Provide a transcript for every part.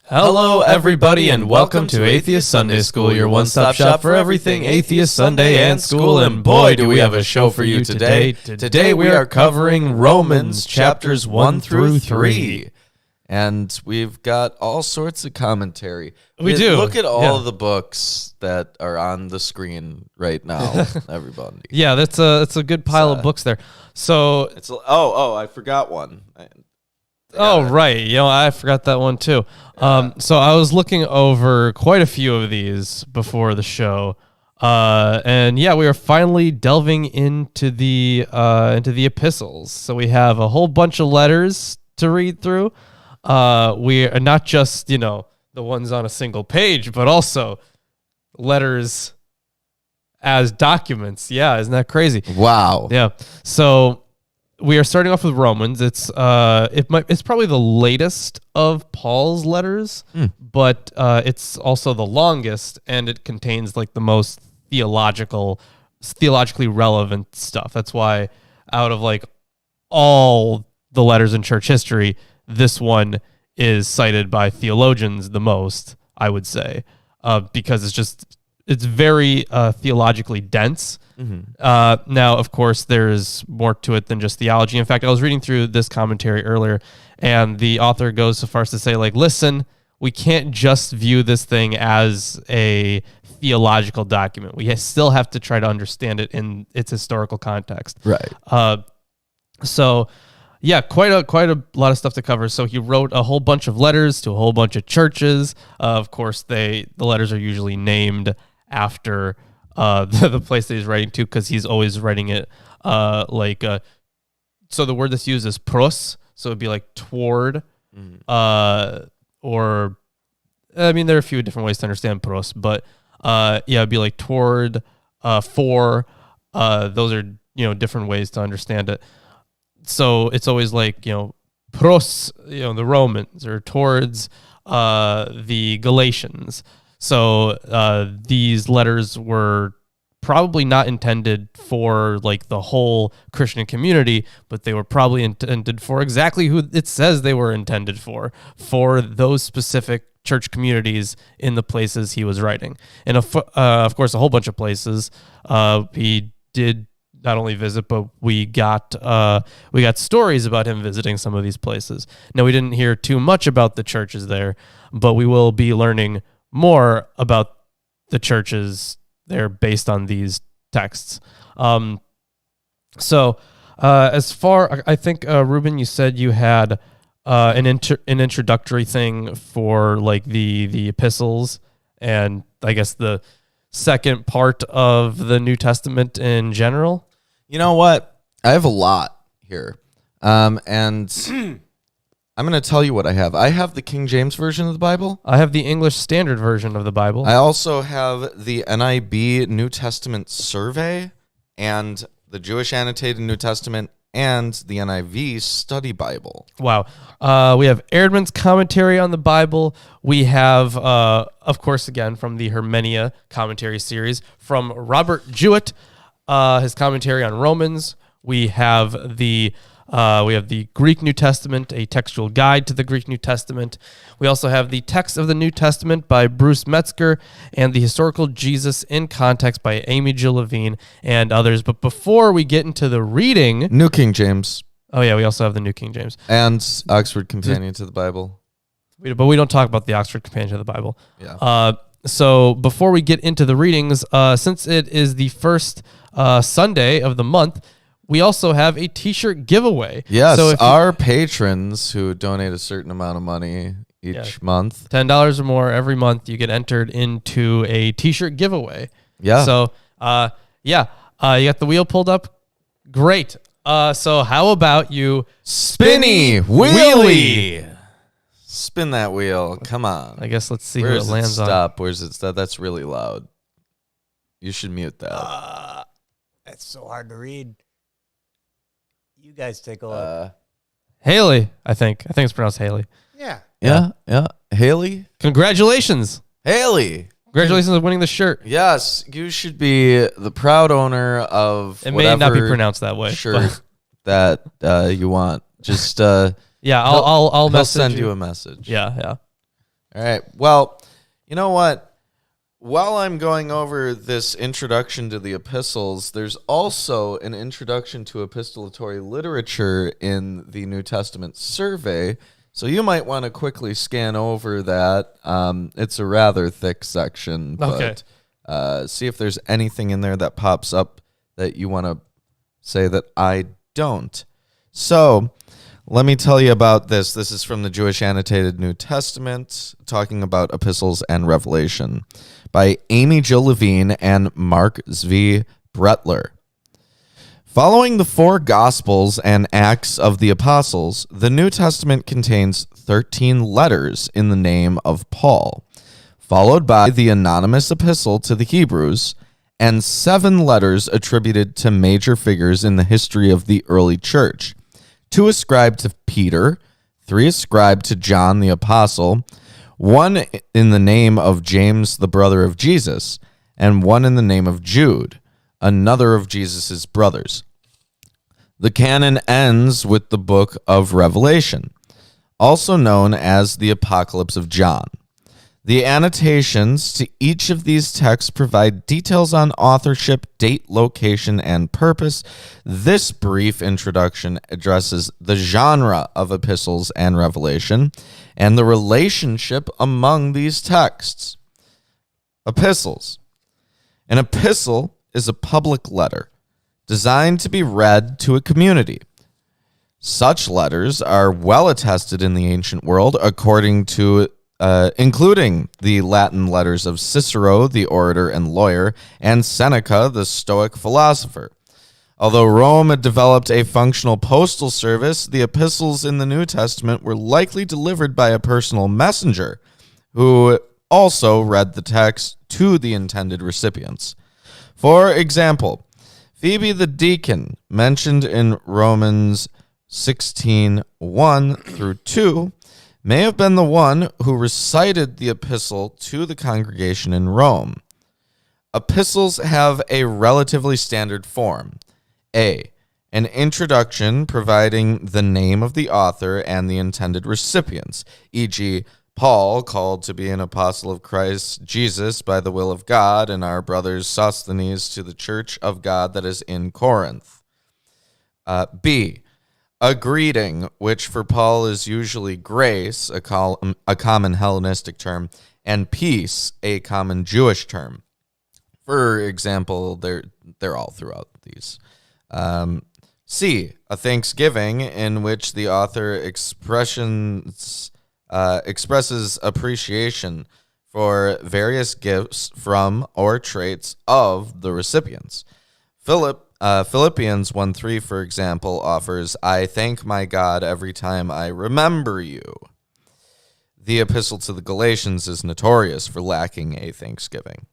Hello, everybody, and welcome to Atheist Sunday School, your one-stop shop for everything Atheist Sunday and school. And boy, do we have a show for you today. Today we are covering Romans chapters 1 through 3. And we've got all sorts of commentary. We do. Look at all the books that are on the screen right now, everybody. Yeah, that's a good pile of books there. So it's I forgot one. Right. I forgot that one too. So I was looking over quite a few of these before the show. And yeah, we are finally delving into the epistles. So we have a whole bunch of letters to read through. We are not just, the ones on a single page, but also letters as documents. Yeah, isn't that crazy? Wow. Yeah. So we are starting off with Romans. It's probably the latest of Paul's letters, but it's also the longest, and it contains like the most theologically relevant stuff. That's why out of like all the letters in church history, this one is cited by theologians the most, I would say, because it's very theologically dense. Mm-hmm. Now, of course, there's more to it than just theology. In fact, I was reading through this commentary earlier, and the author goes so far as to say, like, listen, we can't just view this thing as a theological document. We still have to try to understand it in its historical context. Right. So, yeah, quite a lot of stuff to cover. So he wrote a whole bunch of letters to a whole bunch of churches. Of course, the letters are usually named after the place that he's writing to, because he's always writing it so the word that's used is pros, so it'd be like toward, or I mean, there are a few different ways to understand pros, but it'd be like toward, for, those are different ways to understand it. So it's always like pros, the Romans, or towards the Galatians. So these letters were probably not intended for like the whole Christian community, but they were probably intended for exactly who it says they were intended for those specific church communities in the places he was writing. And of course, a whole bunch of places he did not only visit, but we got stories about him visiting some of these places. Now, we didn't hear too much about the churches there, but we will be learning more about the churches there based on these texts. So as far, I think, Ruben, you said you had an introductory thing for like the epistles, and I guess the second part of the New Testament in general. You know what? I have a lot here. And I'm going to tell you what I have. I have the King James Version of the Bible. I have the English Standard Version of the Bible. I also have the NIV New Testament Survey, and the Jewish Annotated New Testament, and the NIV Study Bible. Wow. We have Erdman's commentary on the Bible. We have, of course, again, from the Hermenia commentary series, from Robert Jewett, his commentary on Romans. We have the Greek New Testament, a textual guide to the Greek New Testament. We also have the text of the New Testament by Bruce Metzger, and the Historical Jesus in Context by Amy Jill Levine, and others. But before we get into the reading, New King James. Oh yeah, we also have the New King James and Oxford Companion to the Bible. But we don't talk about the Oxford Companion to the Bible. Yeah. So before we get into the readings, since it is the first Sunday of the month, we also have a t-shirt giveaway. Yes, so our patrons who donate a certain amount of money each month, $10 or more every month, you get entered into a t-shirt giveaway. Yeah. So, you got the wheel pulled up? Great. So how about you spinny wheelie? Spin that wheel. Come on. I guess let's see where it lands on. Where's it stop? That's really loud. You should mute that. That's so hard to read. You guys take a look. Haley, I think it's pronounced Haley. Yeah. Haley. Congratulations, Haley. Congratulations on winning the shirt. Yes, you should be the proud owner of it may not be pronounced that way. Shirt that you want. Just yeah, I'll message send you a message. Yeah. All right. Well, you know what? While I'm going over this introduction to the epistles, there's also an introduction to epistolatory literature in the New Testament survey. So you might want to quickly scan over that. It's a rather thick section, but see if there's anything in there that pops up that you want to say that I don't. So let me tell you about this. This is from the Jewish Annotated New Testament, talking about epistles and Revelation, by Amy Jill Levine and Mark Zvi Bretler. Following the four Gospels and Acts of the Apostles, the New Testament contains 13 letters in the name of Paul, followed by the anonymous epistle to the Hebrews, and 7 letters attributed to major figures in the history of the early church, 2 ascribed to Peter, 3 ascribed to John the Apostle, 1 in the name of James, the brother of Jesus, and 1 in the name of Jude, another of Jesus' brothers. The canon ends with the book of Revelation, also known as the Apocalypse of John. The annotations to each of these texts provide details on authorship, date, location, and purpose. This brief introduction addresses the genre of epistles and Revelation and the relationship among these texts. Epistles. An epistle is a public letter designed to be read to a community. Such letters are well attested in the ancient world, including the Latin letters of Cicero, the orator and lawyer, and Seneca, the Stoic philosopher. Although Rome had developed a functional postal service, the epistles in the New Testament were likely delivered by a personal messenger who also read the text to the intended recipients. For example, Phoebe the deacon, mentioned in Romans 16:1 through 2, may have been the one who recited the epistle to the congregation in Rome. Epistles have a relatively standard form. A, an introduction providing the name of the author and the intended recipients, e.g., Paul, called to be an apostle of Christ Jesus by the will of God, and our brothers Sosthenes to the church of God that is in Corinth. B, a greeting, which for Paul is usually grace, a common Hellenistic term, and peace, a common Jewish term. For example, they're all throughout these. C, a thanksgiving in which the author expresses appreciation for various gifts from or traits of the recipients. Philippians 1:3, for example, offers, I thank my God every time I remember you. The epistle to the Galatians is notorious for lacking a thanksgiving.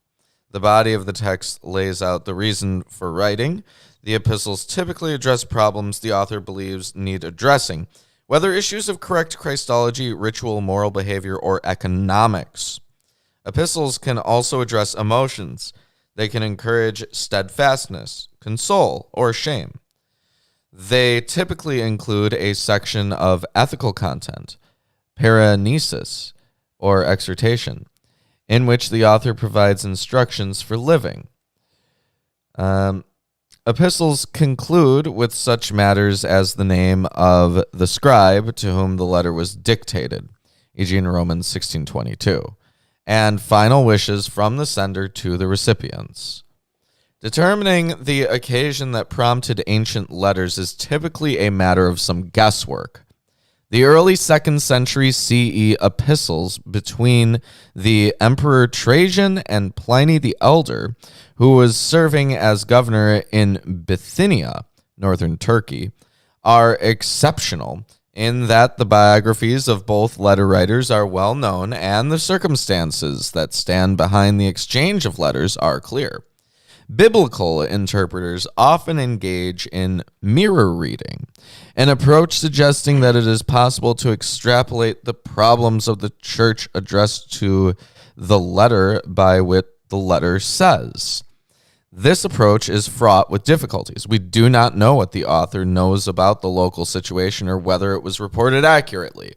The body of the text lays out the reason for writing. The epistles typically address problems the author believes need addressing, whether issues of correct Christology, ritual, moral behavior, or economics. Epistles can also address emotions. They can encourage steadfastness, console, or shame. They typically include a section of ethical content, paranesis, or exhortation, in which the author provides instructions for living. Epistles conclude with such matters as the name of the scribe to whom the letter was dictated, e.g. in Romans 16:22, and final wishes from the sender to the recipients. Determining the occasion that prompted ancient letters is typically a matter of some guesswork. The early 2nd century CE epistles between the Emperor Trajan and Pliny the Elder, who was serving as governor in Bithynia, northern Turkey, are exceptional in that the biographies of both letter writers are well known and the circumstances that stand behind the exchange of letters are clear. Biblical interpreters often engage in mirror reading, an approach suggesting that it is possible to extrapolate the problems of the church addressed to the letter by what the letter says. This approach is fraught with difficulties. We do not know what the author knows about the local situation or whether it was reported accurately.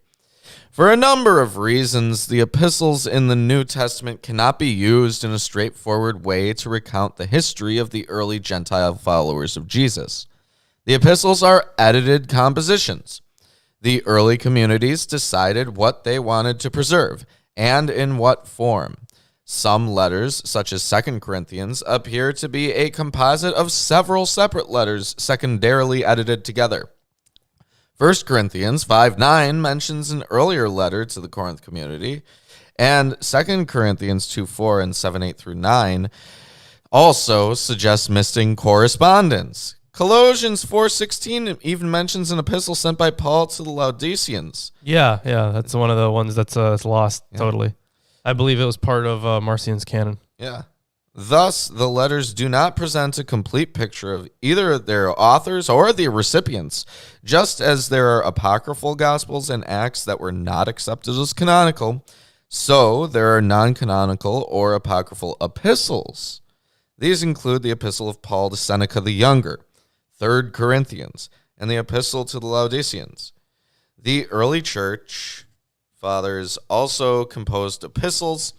For a number of reasons, the epistles in the New Testament cannot be used in a straightforward way to recount the history of the early Gentile followers of Jesus. The epistles are edited compositions. The early communities decided what they wanted to preserve and in what form. Some letters, such as 2 Corinthians, appear to be a composite of several separate letters secondarily edited together. 1 Corinthians 5:9 mentions an earlier letter to the Corinth community, and 2 Corinthians 2:4 and 7:8 through 9 also suggest missing correspondence. Colossians 4:16 even mentions an epistle sent by Paul to the Laodiceans. Yeah, that's one of the ones that's lost totally. I believe it was part of Marcion's canon. Yeah. Thus, the letters do not present a complete picture of either their authors or the recipients, just as there are apocryphal Gospels and Acts that were not accepted as canonical, so there are non-canonical or apocryphal epistles. These include the Epistle of Paul to Seneca the Younger, 3 Corinthians, and the Epistle to the Laodiceans. The early church fathers also composed epistles,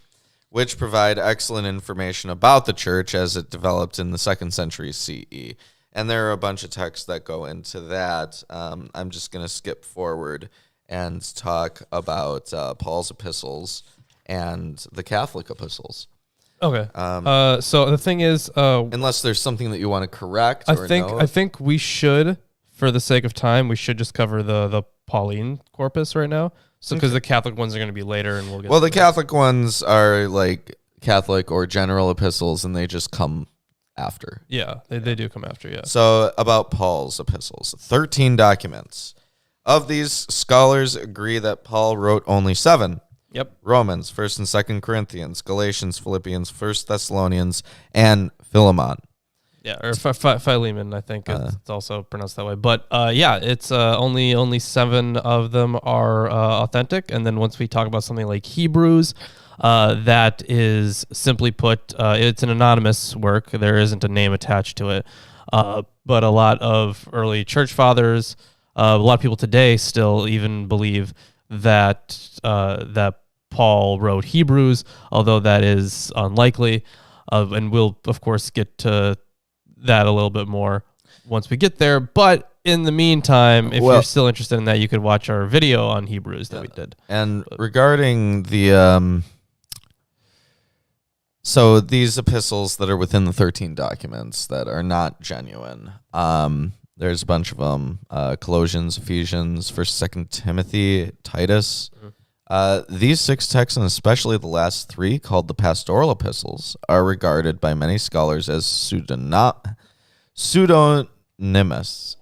which provide excellent information about the church as it developed in the 2nd century CE. And there are a bunch of texts that go into that. I'm just going to skip forward and talk about Paul's epistles and the Catholic epistles. Okay. So the thing is, unless there's something that you want to correct. I think we should, for the sake of time, we should just cover the Pauline corpus right now. So, because the Catholic ones are going to be later, and we'll get. Well, the Catholic ones are like Catholic or general epistles, and they just come after. Yeah, they do come after. Yeah. So, about Paul's epistles, 13 documents. Of these, scholars agree that Paul wrote only 7. Yep. Romans, 1st and 2nd Corinthians, Galatians, Philippians, 1st Thessalonians, and Philemon. Yeah, or Philemon, I think it's also pronounced that way. But it's only 7 of them are authentic. And then once we talk about something like Hebrews, that is simply put, it's an anonymous work. There isn't a name attached to it. But a lot of early church fathers, a lot of people today still even believe that that Paul wrote Hebrews, although that is unlikely. And we'll, of course, get to that a little bit more once we get there. But in the meantime, if you're still interested in that, you could watch our video on Hebrews that we did. And regarding the so these epistles that are within the 13 documents that are not genuine, there's a bunch of them: Colossians, Ephesians, 1st, 2nd Timothy, Titus. These 6 texts, and especially the last 3, called the Pastoral Epistles, are regarded by many scholars as pseudonymous. Pseudonymous,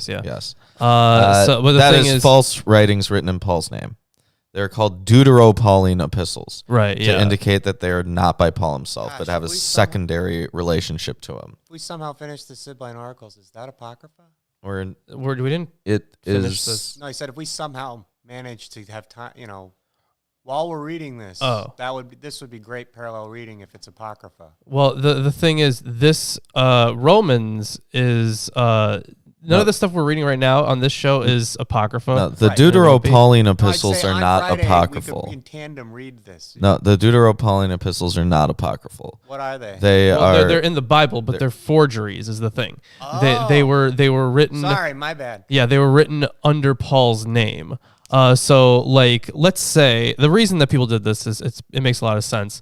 yeah. Yes. But the that thing is false writings written in Paul's name. They're called Deutero-Pauline epistles, right? To indicate that they are not by Paul himself, but have a secondary relationship to him. If we somehow finish the Sibylline Oracles, is that apocrypha? We didn't. It finish is. this. No, he said if we somehow manage to have time, while we're reading this, this would be great parallel reading if it's apocrypha. Well, the thing is, this Romans is none of the stuff we're reading right now on this show is apocrypha. No, the Deutero-Pauline epistles are not Friday, apocryphal. We could in tandem read this. No, the Deutero-Pauline epistles are not apocryphal. What are they? They're in the Bible, but they're forgeries. Is the thing. They were written. Sorry, my bad. Yeah, they were written under Paul's name. So like, let's say the reason that people did this is it makes a lot of sense.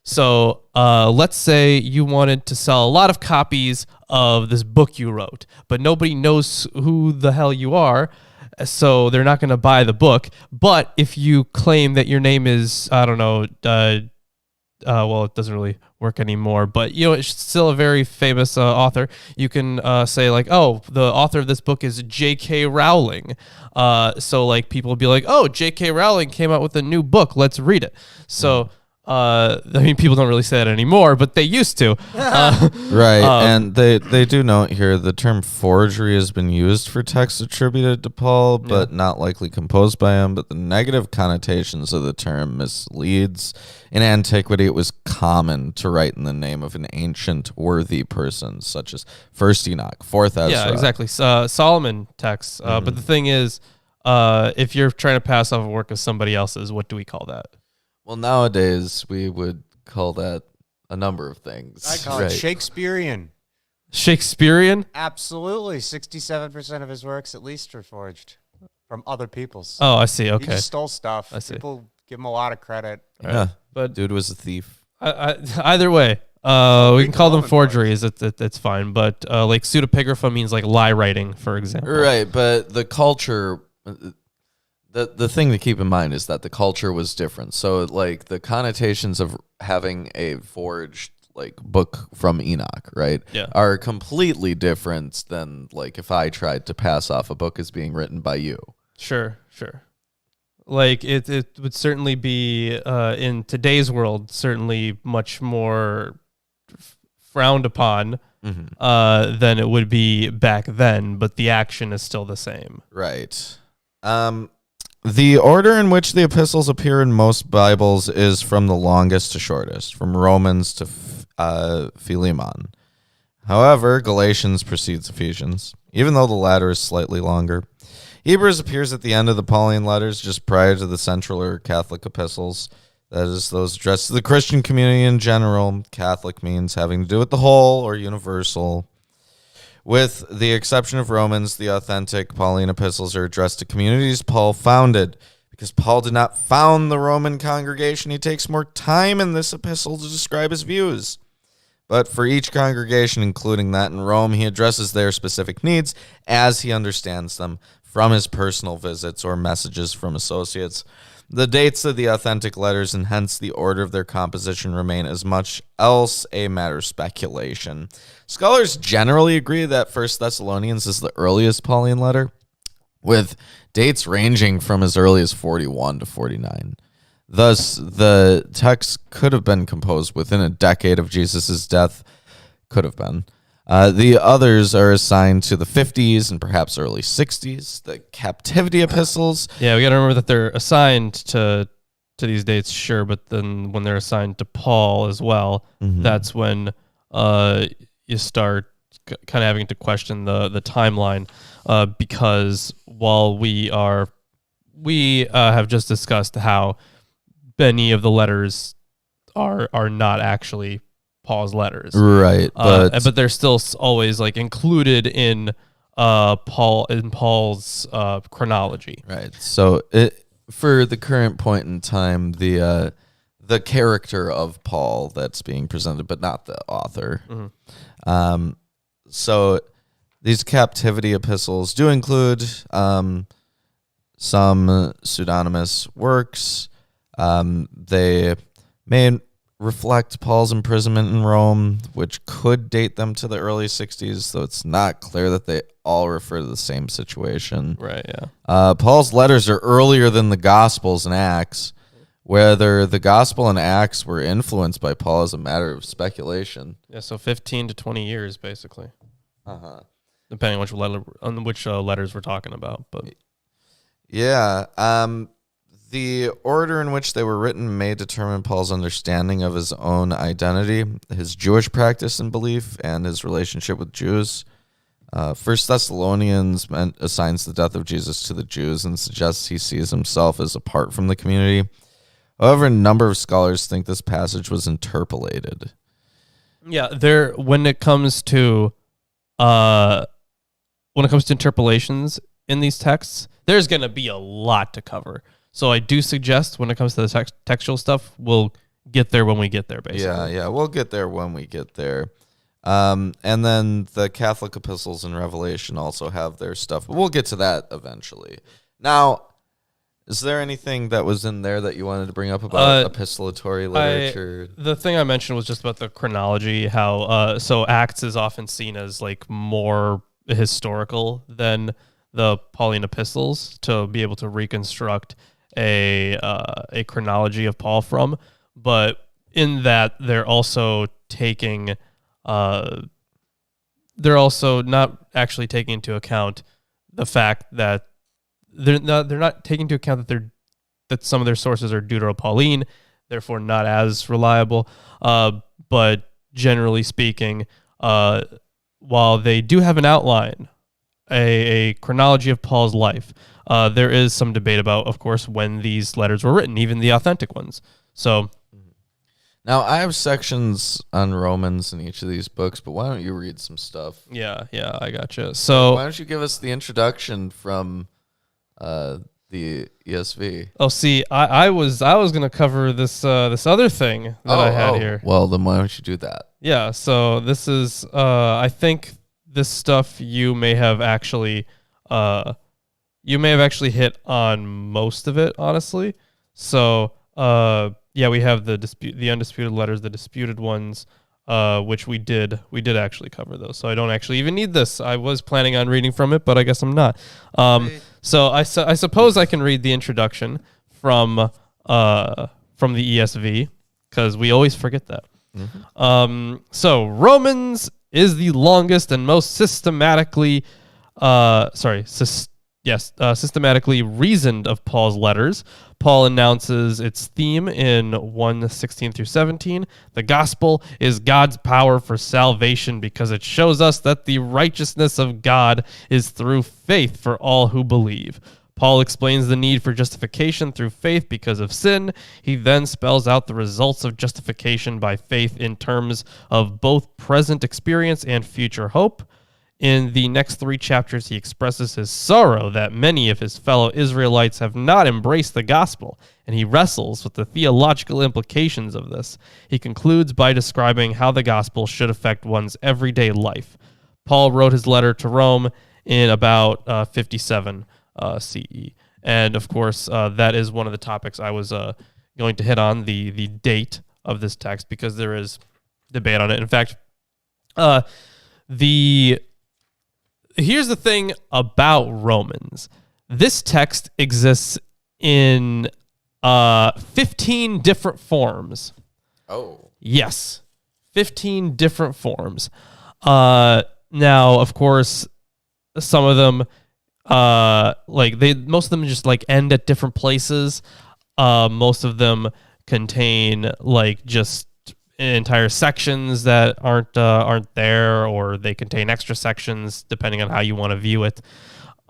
So let's say you wanted to sell a lot of copies of this book you wrote, but nobody knows who the hell you are, so they're not going to buy the book. But if you claim that your name is, I don't know, well, it doesn't really work anymore, but it's still a very famous author. You can say like, oh, the author of this book is J.K. Rowling. So like people will be like, oh, J.K. Rowling came out with a new book. Let's read it. So. I mean, people don't really say that anymore, but they used to. Right, and they do note here the term forgery has been used for texts attributed to Paul, but not likely composed by him. But the negative connotations of the term misleads. In antiquity, it was common to write in the name of an ancient worthy person, such as 1st Enoch, 4th Ezra. Yeah, exactly. Solomon texts. But the thing is, if you're trying to pass off a work as somebody else's, what do we call that? Well, nowadays we would call that a number of things. I call it Shakespearean. Shakespearean? Absolutely. 67% of his works at least are forged from other people's. Oh, I see. Okay. He just stole stuff. I see. People give him a lot of credit. Yeah, but dude was a thief. Either way, we can call them forgeries. It's fine. But like pseudepigrapha means like lie writing, for example. Right, but the culture, the thing to keep in mind is that the culture was different. So like the connotations of having a forged like book from Enoch, right, are completely different than like if I tried to pass off a book as being written by you. Sure. Like it would certainly be in today's world certainly much more frowned upon than it would be back then, but the action is still the same. Right. The order in which the epistles appear in most Bibles is from the longest to shortest, from Romans to Philemon. However, Galatians precedes Ephesians, even though the latter is slightly longer. Hebrews appears at the end of the Pauline letters, just prior to the central or Catholic epistles. That is, those addressed to the Christian community in general. Catholic means having to do with the whole or universal. With the exception of Romans, the authentic Pauline epistles are addressed to communities Paul founded. Because Paul did not found the Roman congregation, he takes more time in this epistle to describe his views. But for each congregation, including that in Rome, he addresses their specific needs as he understands them from his personal visits or messages from associates. The dates of the authentic letters and hence the order of their composition remain as much else a matter of speculation. Scholars generally agree that 1 Thessalonians is the earliest Pauline letter, with dates ranging from as early as 41 to 49. Thus, the text could have been composed within a decade of Jesus' death. Could have been. The others are assigned to the 50s and perhaps early 60s. The captivity epistles. Yeah, we got to remember that they're assigned to these dates, sure, but then when they're assigned to Paul as well, that's when you start kind of having to question the timeline, because while we have just discussed how many of the letters are not actually Paul's letters, right? But they're still always like included in Paul's chronology, right? So for the current point in time, the character of Paul that's being presented, but not the author. So these captivity epistles do include some pseudonymous works. They may reflect Paul's imprisonment in Rome, which could date them to the early 60s, though it's not clear that they all refer to the same situation. Right, yeah. Paul's letters are earlier than the Gospels and Acts. Whether the Gospel and Acts were influenced by Paul is a matter of speculation. Yeah, so 15 to 20 years, basically. Depending on which letters we're talking about. But yeah, the order in which they were written may determine Paul's understanding of his own identity, his Jewish practice and belief, and his relationship with Jews. 1 Thessalonians assigns the death of Jesus to the Jews and suggests he sees himself as apart from the community. However, a number of scholars think this passage was interpolated. Yeah, when it comes to interpolations in these texts, there's going to be a lot to cover. So I do suggest when it comes to the textual stuff, we'll get there when we get there, basically. Yeah, we'll get there when we get there. And then the Catholic epistles and Revelation also have their stuff, but we'll get to that eventually. Now, is there anything that was in there that you wanted to bring up about epistolatory literature? The thing I mentioned was just about the chronology, how so Acts is often seen as like more historical than the Pauline epistles to be able to reconstruct a chronology of Paul from, but in that they're also not actually taking into account the fact that they're not taking into account that some of their sources are Deutero-Pauline, therefore not as reliable. But generally speaking, while they do have an outline, a chronology of Paul's life, there is some debate about, of course, when these letters were written, even the authentic ones. So now I have sections on Romans in each of these books, but why don't you read some stuff? yeah, I gotcha. So why don't you give us the introduction from the ESV? Oh, see, I was gonna cover this other thing that I had here. Well, then why don't you do that? Yeah, so this is I think this stuff you may have actually hit on most of it, honestly. So yeah, we have the undisputed letters, the disputed ones, which we did actually cover those. So I don't actually even need this. I was planning on reading from it, but I guess I'm not. So I suppose I can read the introduction from the ESV, because we always forget that. Mm-hmm. So Romans is the longest and most systematically reasoned of Paul's letters. Paul announces its theme in 1:16 through 17. The gospel is God's power for salvation because it shows us that the righteousness of God is through faith for all who believe. Paul explains the need for justification through faith because of sin. He then spells out the results of justification by faith in terms of both present experience and future hope. In the next 3 chapters, he expresses his sorrow that many of his fellow Israelites have not embraced the gospel, and he wrestles with the theological implications of this. He concludes by describing how the gospel should affect one's everyday life. Paul wrote his letter to Rome in about 57 CE. And, of course, that is one of the topics I was going to hit on, the date of this text, because there is debate on it. In fact, here's the thing about Romans. This text exists in 15 different forms. Oh. Yes. 15 different forms. Now, of course, some of them, most of them just end at different places. Most of them contain just entire sections that aren't there, or they contain extra sections depending on how you want to view it.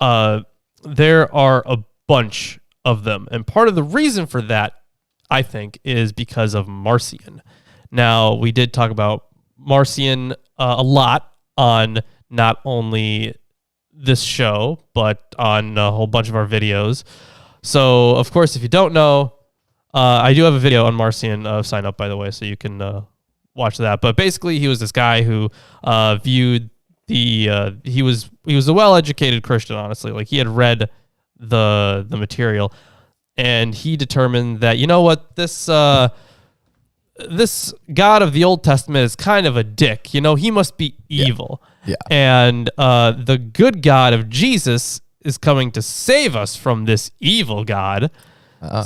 There are a bunch of them, and part of the reason for that, I think, is because of Marcion. Now, we did talk about Marcion a lot on not only this show, but on a whole bunch of our videos. So, of course, if you don't know, I do have a video on Marcion. Sign up, by the way, so you can watch that. But basically, he was this guy who viewed he was a well-educated Christian, honestly. He had read the material, and he determined that, you know what, this God of the Old Testament is kind of a dick. He must be evil. Yeah. And the good God of Jesus is coming to save us from this evil God.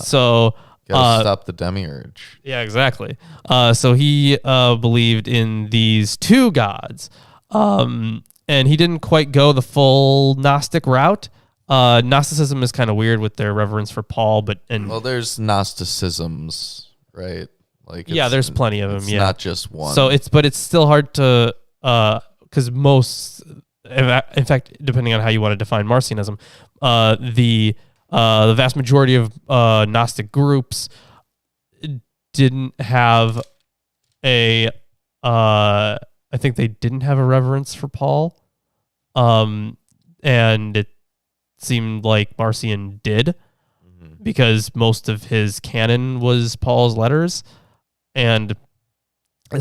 So gotta stop the demiurge. Yeah, exactly. So he believed in these 2 gods, and he didn't quite go the full Gnostic route. Gnosticism is kind of weird with their reverence for Paul, well, there's Gnosticisms, right? There's plenty of them. It's yeah, not just one. So it's still hard to because most, in fact, depending on how you want to define Marcionism, the vast majority of Gnostic groups didn't have I think they didn't have a reverence for Paul, and it seemed like Marcion did, because most of his canon was Paul's letters, and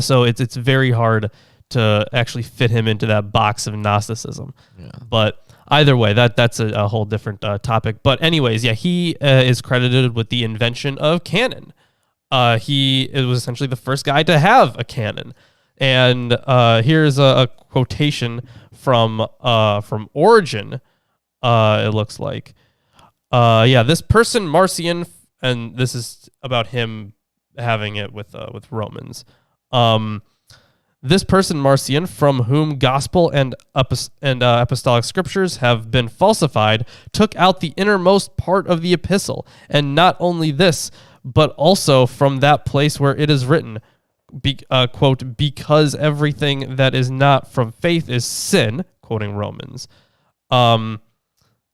so it's very hard to actually fit him into that box of Gnosticism. Yeah. But either way, that's a whole different topic. But anyways, yeah, he is credited with the invention of canon. He was essentially the first guy to have a canon. And here's a quotation from Origen. It looks like, this person Marcion, and this is about him having it with Romans. This person Marcion, from whom gospel and apostolic scriptures have been falsified, took out the innermost part of the epistle, and not only this, but also from that place where it is written, quote, because everything that is not from faith is sin, quoting Romans.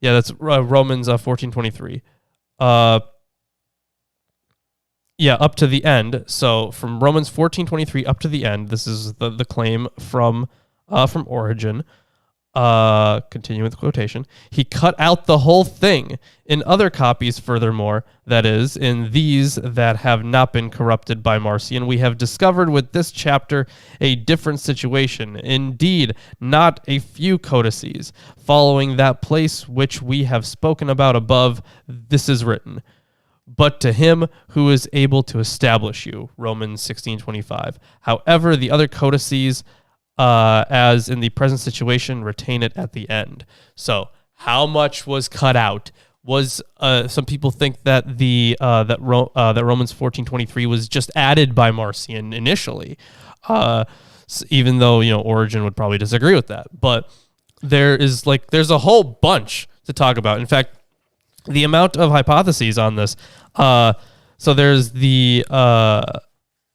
Yeah, that's Romans 14:23. Yeah, up to the end. So from Romans 14:23 up to the end, this is the claim from Origen. Continuing with the quotation, he cut out the whole thing. In other copies, furthermore, that is, in these that have not been corrupted by Marcion, we have discovered with this chapter a different situation. Indeed, not a few codices. Following that place which we have spoken about above, this is written. But to him who is able to establish you, Romans 16:25. However, the other codices, as in the present situation, retain it at the end. So, how much was cut out? Was some people think that that Romans 14:23 was just added by Marcion initially, even though Origen would probably disagree with that. But there's a whole bunch to talk about. In fact, the amount of hypotheses on this. So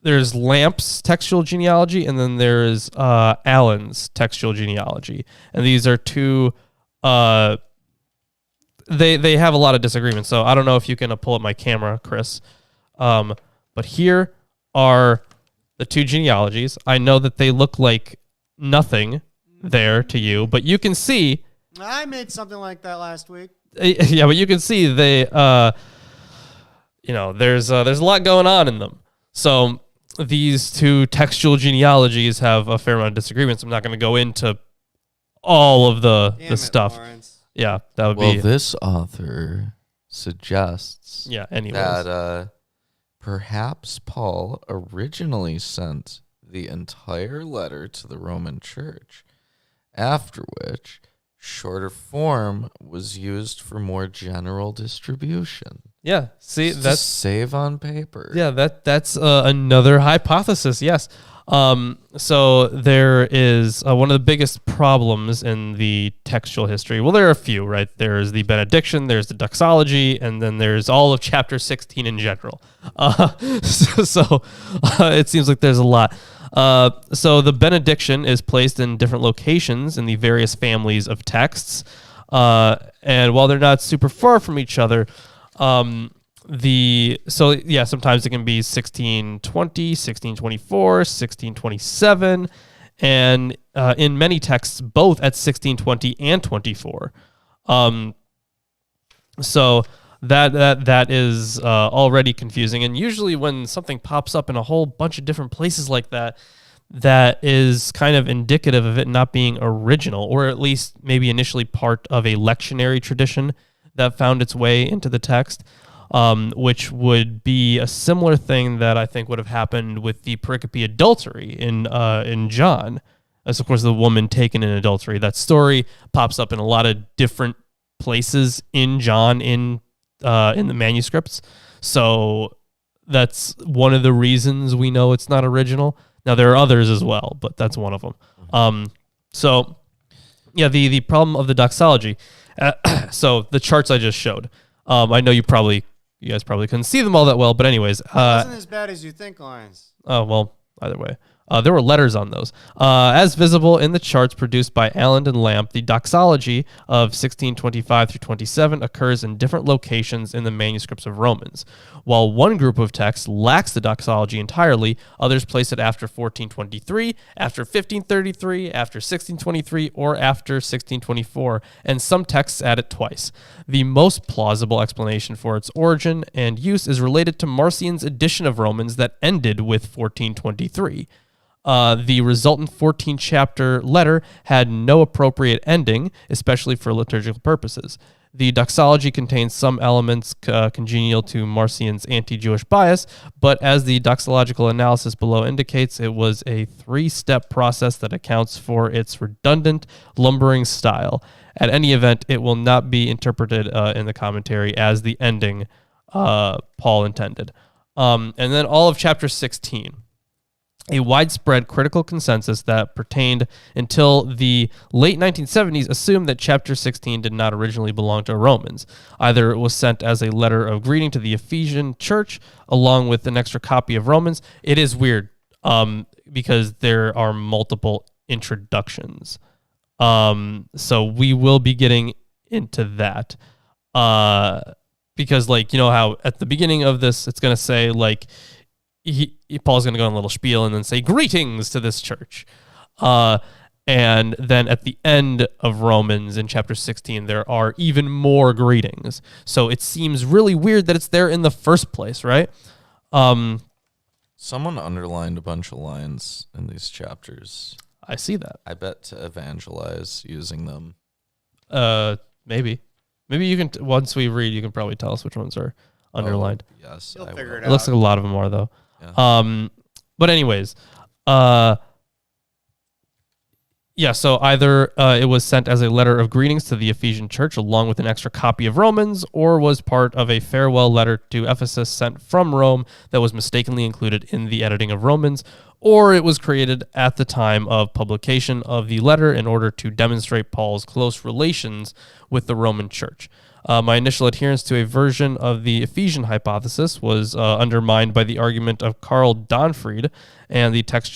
there's Lamp's textual genealogy, and then there's Allen's textual genealogy, and these are two. They have a lot of disagreements. So I don't know if you can pull up my camera, Chris. But here are the two genealogies. I know that they look like nothing there to you, but you can see. I made something like that last week. Yeah, but you can see they. There's a lot going on in them. So these two textual genealogies have a fair amount of disagreements. I'm not going to go into all of the stuff. Lawrence. Yeah, that would Well, be. this author suggests Anyways. that perhaps Paul originally sent the entire letter to the Roman Church, after which shorter form was used for more general distribution. Yeah, see, To that's save on paper. Yeah, that's another hypothesis. Yes. So there is one of the biggest problems in the textual history. Well, there are a few, right? There's the benediction, there's the doxology, and then there's all of chapter 16 in general. So it seems like there's a lot. So the benediction is placed in different locations in the various families of texts, and while they're not super far from each other. Sometimes it can be 1620, 1624, 1627, and in many texts, both at 1620 and 24. So that is already confusing. And usually when something pops up in a whole bunch of different places like that, that is kind of indicative of it not being original, or at least maybe initially part of a lectionary tradition that found its way into the text, which would be a similar thing that I think would have happened with the pericope adultery in John. As of course the woman taken in adultery. That story pops up in a lot of different places in John in the manuscripts. So that's one of the reasons we know it's not original. Now there are others as well, but that's one of them. The problem of the doxology. So the charts I just showed. I know you guys probably couldn't see them all that well, but anyways. It wasn't as bad as you think, Lawrence. Oh, well, either way. There were letters on those. As visible in the charts produced by Allen and Lamp, the doxology of 1625 through 27 occurs in different locations in the manuscripts of Romans. While one group of texts lacks the doxology entirely, others place it after 1423, after 1533, after 1623, or after 1624, and some texts add it twice. The most plausible explanation for its origin and use is related to Marcion's edition of Romans that ended with 1423. The resultant 14-chapter letter had no appropriate ending, especially for liturgical purposes. The doxology contains some elements congenial to Marcion's anti-Jewish bias, but as the doxological analysis below indicates, it was a 3-step process that accounts for its redundant, lumbering style. At any event, it will not be interpreted in the commentary as the ending Paul intended. And then all of chapter 16. A widespread critical consensus that pertained until the late 1970s assumed that chapter 16 did not originally belong to Romans. Either it was sent as a letter of greeting to the Ephesian church along with an extra copy of Romans. It is weird because there are multiple introductions. So we will be getting into that. Because like, you know how at the beginning of this, it's going to say like, Paul's going to go on a little spiel and then say greetings to this church. And then at the end of Romans in chapter 16, there are even more greetings. So it seems really weird that it's there in the first place, right? Someone underlined a bunch of lines in these chapters. I see that. I bet to evangelize using them. Maybe you can, once we read, you can probably tell us which ones are underlined. Oh, yes, You'll I figure will. it It looks like a lot of them are, though. Yeah. But anyways, yeah, so either it was sent as a letter of greetings to the Ephesian church along with an extra copy of Romans, or was part of a farewell letter to Ephesus sent from Rome that was mistakenly included in the editing of Romans, or it was created at the time of publication of the letter in order to demonstrate Paul's close relations with the Roman church. My initial adherence to a version of the Ephesian hypothesis was undermined by the argument of Karl Donfried and the text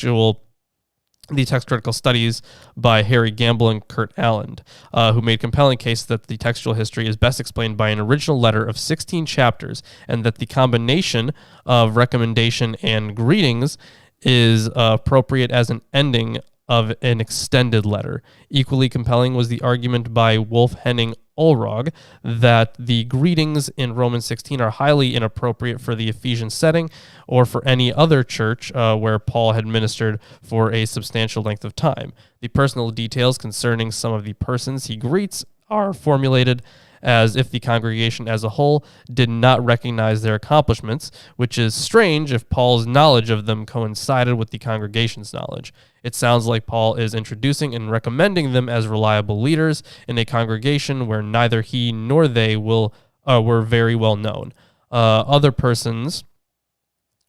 critical studies by Harry Gamble and Kurt Allen, who made compelling case that the textual history is best explained by an original letter of 16 chapters, and that the combination of recommendation and greetings is appropriate as an ending of an extended letter. Equally compelling was the argument by Wolf Henning Ulrog that the greetings in Romans 16 are highly inappropriate for the Ephesian setting or for any other church where Paul had ministered for a substantial length of time. The personal details concerning some of the persons he greets are formulated as if the congregation as a whole did not recognize their accomplishments, which is strange if Paul's knowledge of them coincided with the congregation's knowledge. It sounds like Paul is introducing and recommending them as reliable leaders in a congregation where neither he nor they were very well known. Other persons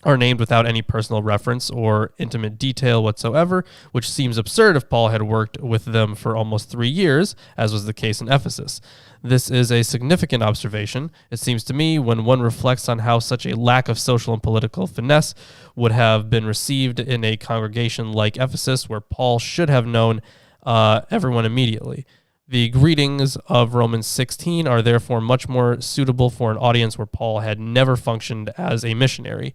are named without any personal reference or intimate detail whatsoever, which seems absurd if Paul had worked with them for almost 3 years, as was the case in Ephesus. This is a significant observation, it seems to me, when one reflects on how such a lack of social and political finesse would have been received in a congregation like Ephesus, where Paul should have known everyone immediately. The greetings of Romans 16 are therefore much more suitable for an audience where Paul had never functioned as a missionary.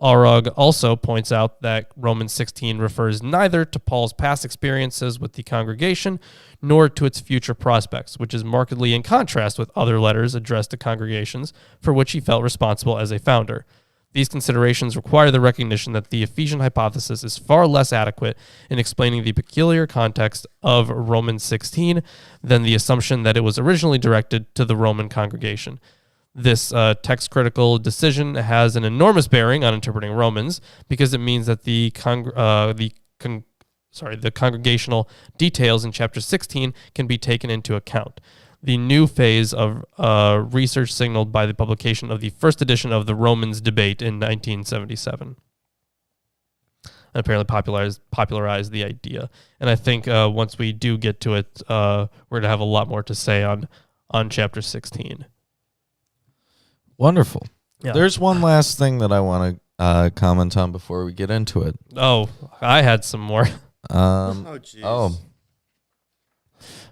Ulrog also points out that Romans 16 refers neither to Paul's past experiences with the congregation nor to its future prospects, which is markedly in contrast with other letters addressed to congregations for which he felt responsible as a founder. These considerations require the recognition that the Ephesian hypothesis is far less adequate in explaining the peculiar context of Romans 16 than the assumption that it was originally directed to the Roman congregation. This text-critical decision has an enormous bearing on interpreting Romans because it means that the congregational details in chapter 16 can be taken into account. The new phase of research signaled by the publication of the first edition of the Romans debate in 1977. And apparently popularized the idea. And I think once we do get to it, we're going to have a lot more to say on chapter 16. Wonderful. Yeah. There's one last thing that I want to comment on before we get into it. Oh, I had some more.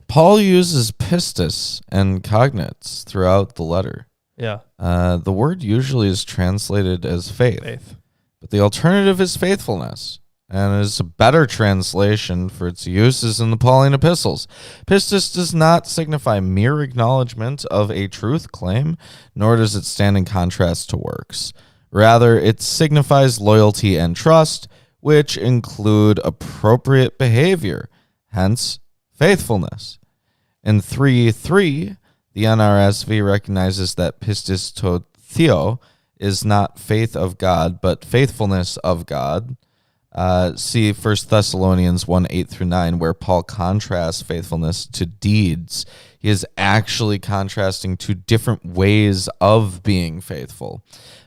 Paul uses pistis and cognates throughout the letter. Yeah. The word usually is translated as faith. But the alternative is faithfulness, and is a better translation for its uses in the Pauline epistles. Pistis does not signify mere acknowledgement of a truth claim, nor does it stand in contrast to works. Rather, it signifies loyalty and trust, which include appropriate behavior, hence faithfulness. In 3:3, the NRSV recognizes that pistis to theo is not faith of God, but faithfulness of God. See 1 Thessalonians 1:8-9, where Paul contrasts faithfulness to deeds. He is actually contrasting two different ways of being faithful.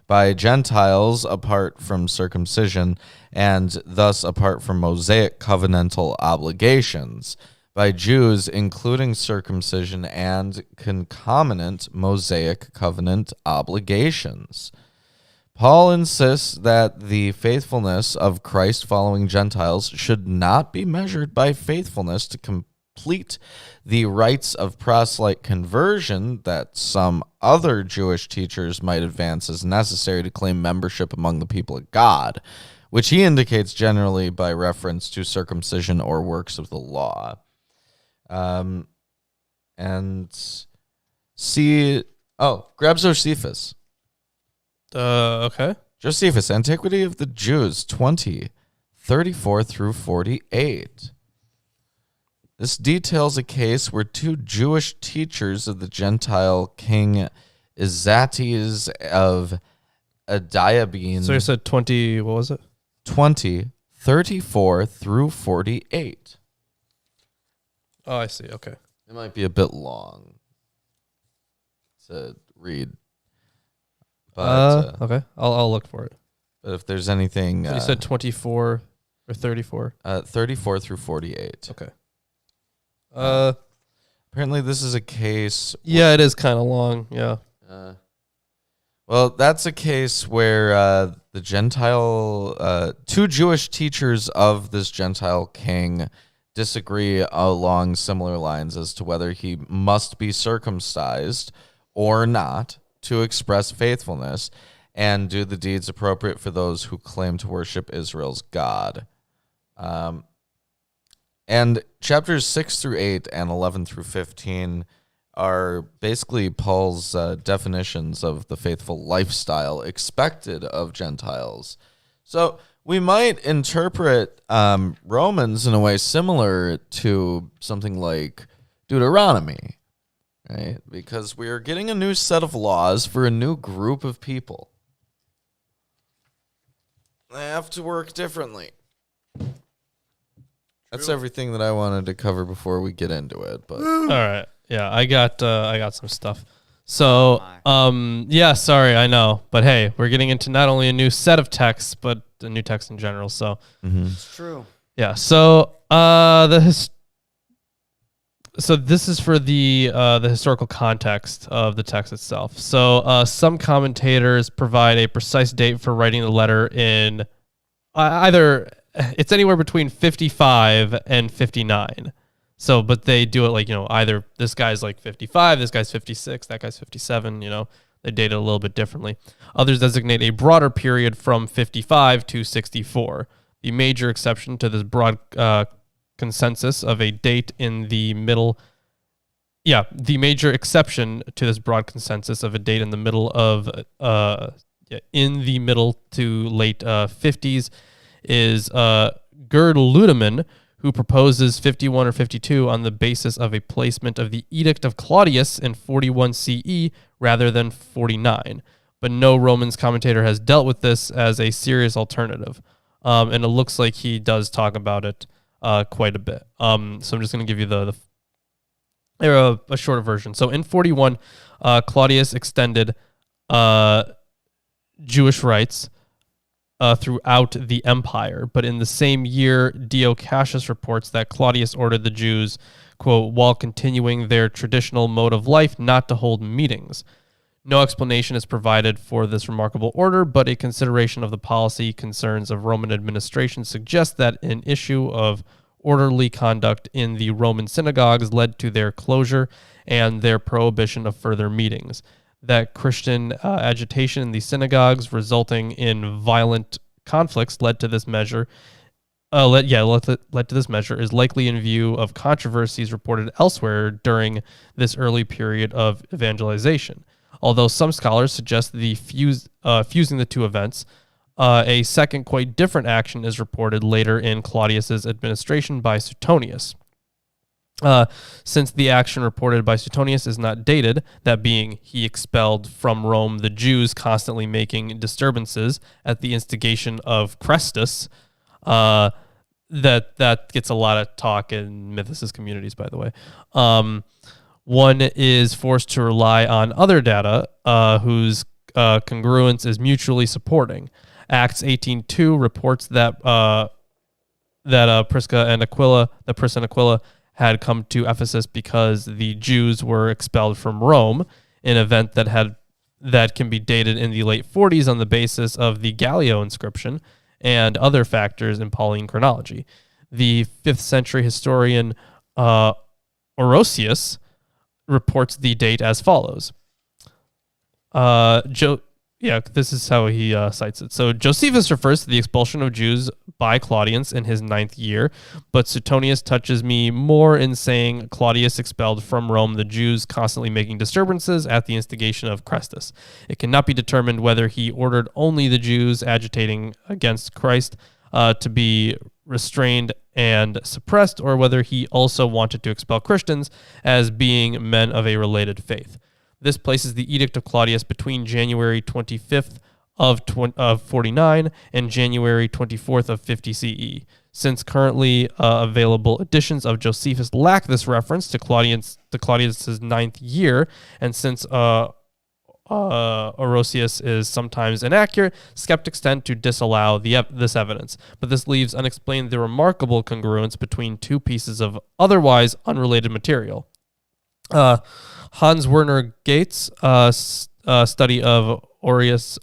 By Gentiles, apart from circumcision, and thus apart from Mosaic covenantal obligations. By Jews, including circumcision and concomitant Mosaic covenant obligations. Paul insists that the faithfulness of Christ following Gentiles should not be measured by faithfulness to complete the rites of proselyte conversion that some other Jewish teachers might advance as necessary to claim membership among the people of God, which he indicates generally by reference to circumcision or works of the law. Grab Josephus. Okay. Josephus, Antiquity of the Jews, 20:34 through 48. This details a case where two Jewish teachers of the Gentile king Izates of Diatribe. So you said 20, what was it? 20:34 through 48. Oh, I see. Okay. It might be a bit long to read. But, okay. I'll look for it. But if there's anything... So you said 24 or 34? 34 through 48. Okay. Apparently this is a case... Yeah, it is kind of long. Yeah. Well, that's a case where the Gentile... two Jewish teachers of this Gentile king disagree along similar lines as to whether he must be circumcised or not to express faithfulness and do the deeds appropriate for those who claim to worship Israel's God. And chapters 6 through 8 and 11 through 15 are basically Paul's definitions of the faithful lifestyle expected of Gentiles. So we might interpret Romans in a way similar to something like Deuteronomy, right? Because we are getting a new set of laws for a new group of people. They have to work differently. That's everything that I wanted to cover before we get into it. But all right, yeah, I got some stuff. So, yeah, sorry, I know, but hey, we're getting into not only a new set of texts, but a new text in general. So, It's true. Yeah. So, so this is for the historical context of the text itself. So, some commentators provide a precise date for writing the letter in either it's anywhere between 55 and 59. So, but they do it like, either this guy's like 55, this guy's 56, that guy's 57, they date it a little bit differently. Others designate a broader period from 55 to 64. The major exception to this broad consensus of a date in the middle. Yeah, the major exception to this broad consensus of a date in the middle of, in the middle to late 50s is Gerd Ludemann, who proposes 51 or 52 on the basis of a placement of the Edict of Claudius in 41 CE rather than 49. But no Romans commentator has dealt with this as a serious alternative. And it looks like he does talk about it quite a bit. So I'm just going to give you a shorter version. So in 41, Claudius extended Jewish rights throughout the empire. But in the same year, Dio Cassius reports that Claudius ordered the Jews, quote, while continuing their traditional mode of life, not to hold meetings. No explanation is provided for this remarkable order, but a consideration of the policy concerns of Roman administration suggests that an issue of orderly conduct in the Roman synagogues led to their closure and their prohibition of further meetings. That Christian agitation in the synagogues resulting in violent conflicts led to this measure. Led to this measure is likely in view of controversies reported elsewhere during this early period of evangelization. Although some scholars suggest fusing the two events, a second quite different action is reported later in Claudius's administration by Suetonius. Since the action reported by Suetonius is not dated, that being he expelled from Rome the Jews constantly making disturbances at the instigation of Chrestus, that gets a lot of talk in mythicist communities, by the way. One is forced to rely on other data whose congruence is mutually supporting. Acts 18:2 reports that Prisca and Aquila had come to Ephesus because the Jews were expelled from Rome, an event that can be dated in the late 40s on the basis of the Gallio inscription and other factors in Pauline chronology. The 5th century historian Orosius reports the date as follows. This is how he cites it. So Josephus refers to the expulsion of Jews by Claudius in his 9th year, but Suetonius touches me more in saying Claudius expelled from Rome the Jews constantly making disturbances at the instigation of Chrestus. It cannot be determined whether he ordered only the Jews agitating against Christ to be restrained and suppressed, or whether he also wanted to expel Christians as being men of a related faith. This places the Edict of Claudius between January 25th of 49 and January 24th of 50 CE. Since currently available editions of Josephus lack this reference to Claudius's 9th year, and since Orosius is sometimes inaccurate, skeptics tend to disallow this evidence. But this leaves unexplained the remarkable congruence between two pieces of otherwise unrelated material. Hans Werner Gates' study of Orosius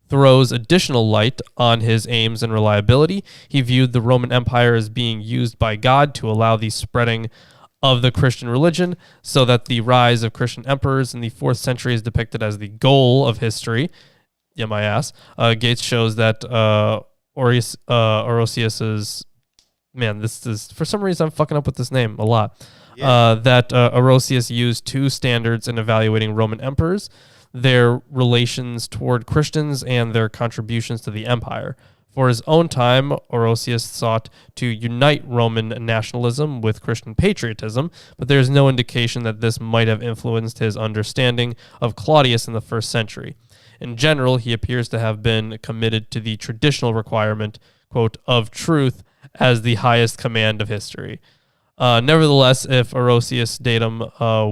throws additional light on his aims and reliability. He viewed the Roman Empire as being used by God to allow the spreading of the Christian religion, so that the rise of Christian emperors in the 4th century is depicted as the goal of history. Yeah, my ass. Gates shows that Orosius's... Man, this is... For some reason, I'm fucking up with this name a lot. Yeah. That Orosius used two standards in evaluating Roman emperors: their relations toward Christians and their contributions to the empire. For his own time, Orosius sought to unite Roman nationalism with Christian patriotism, but there is no indication that this might have influenced his understanding of Claudius in the 1st century. In general, he appears to have been committed to the traditional requirement, quote, of truth as the highest command of history. Nevertheless, if Orosius' datum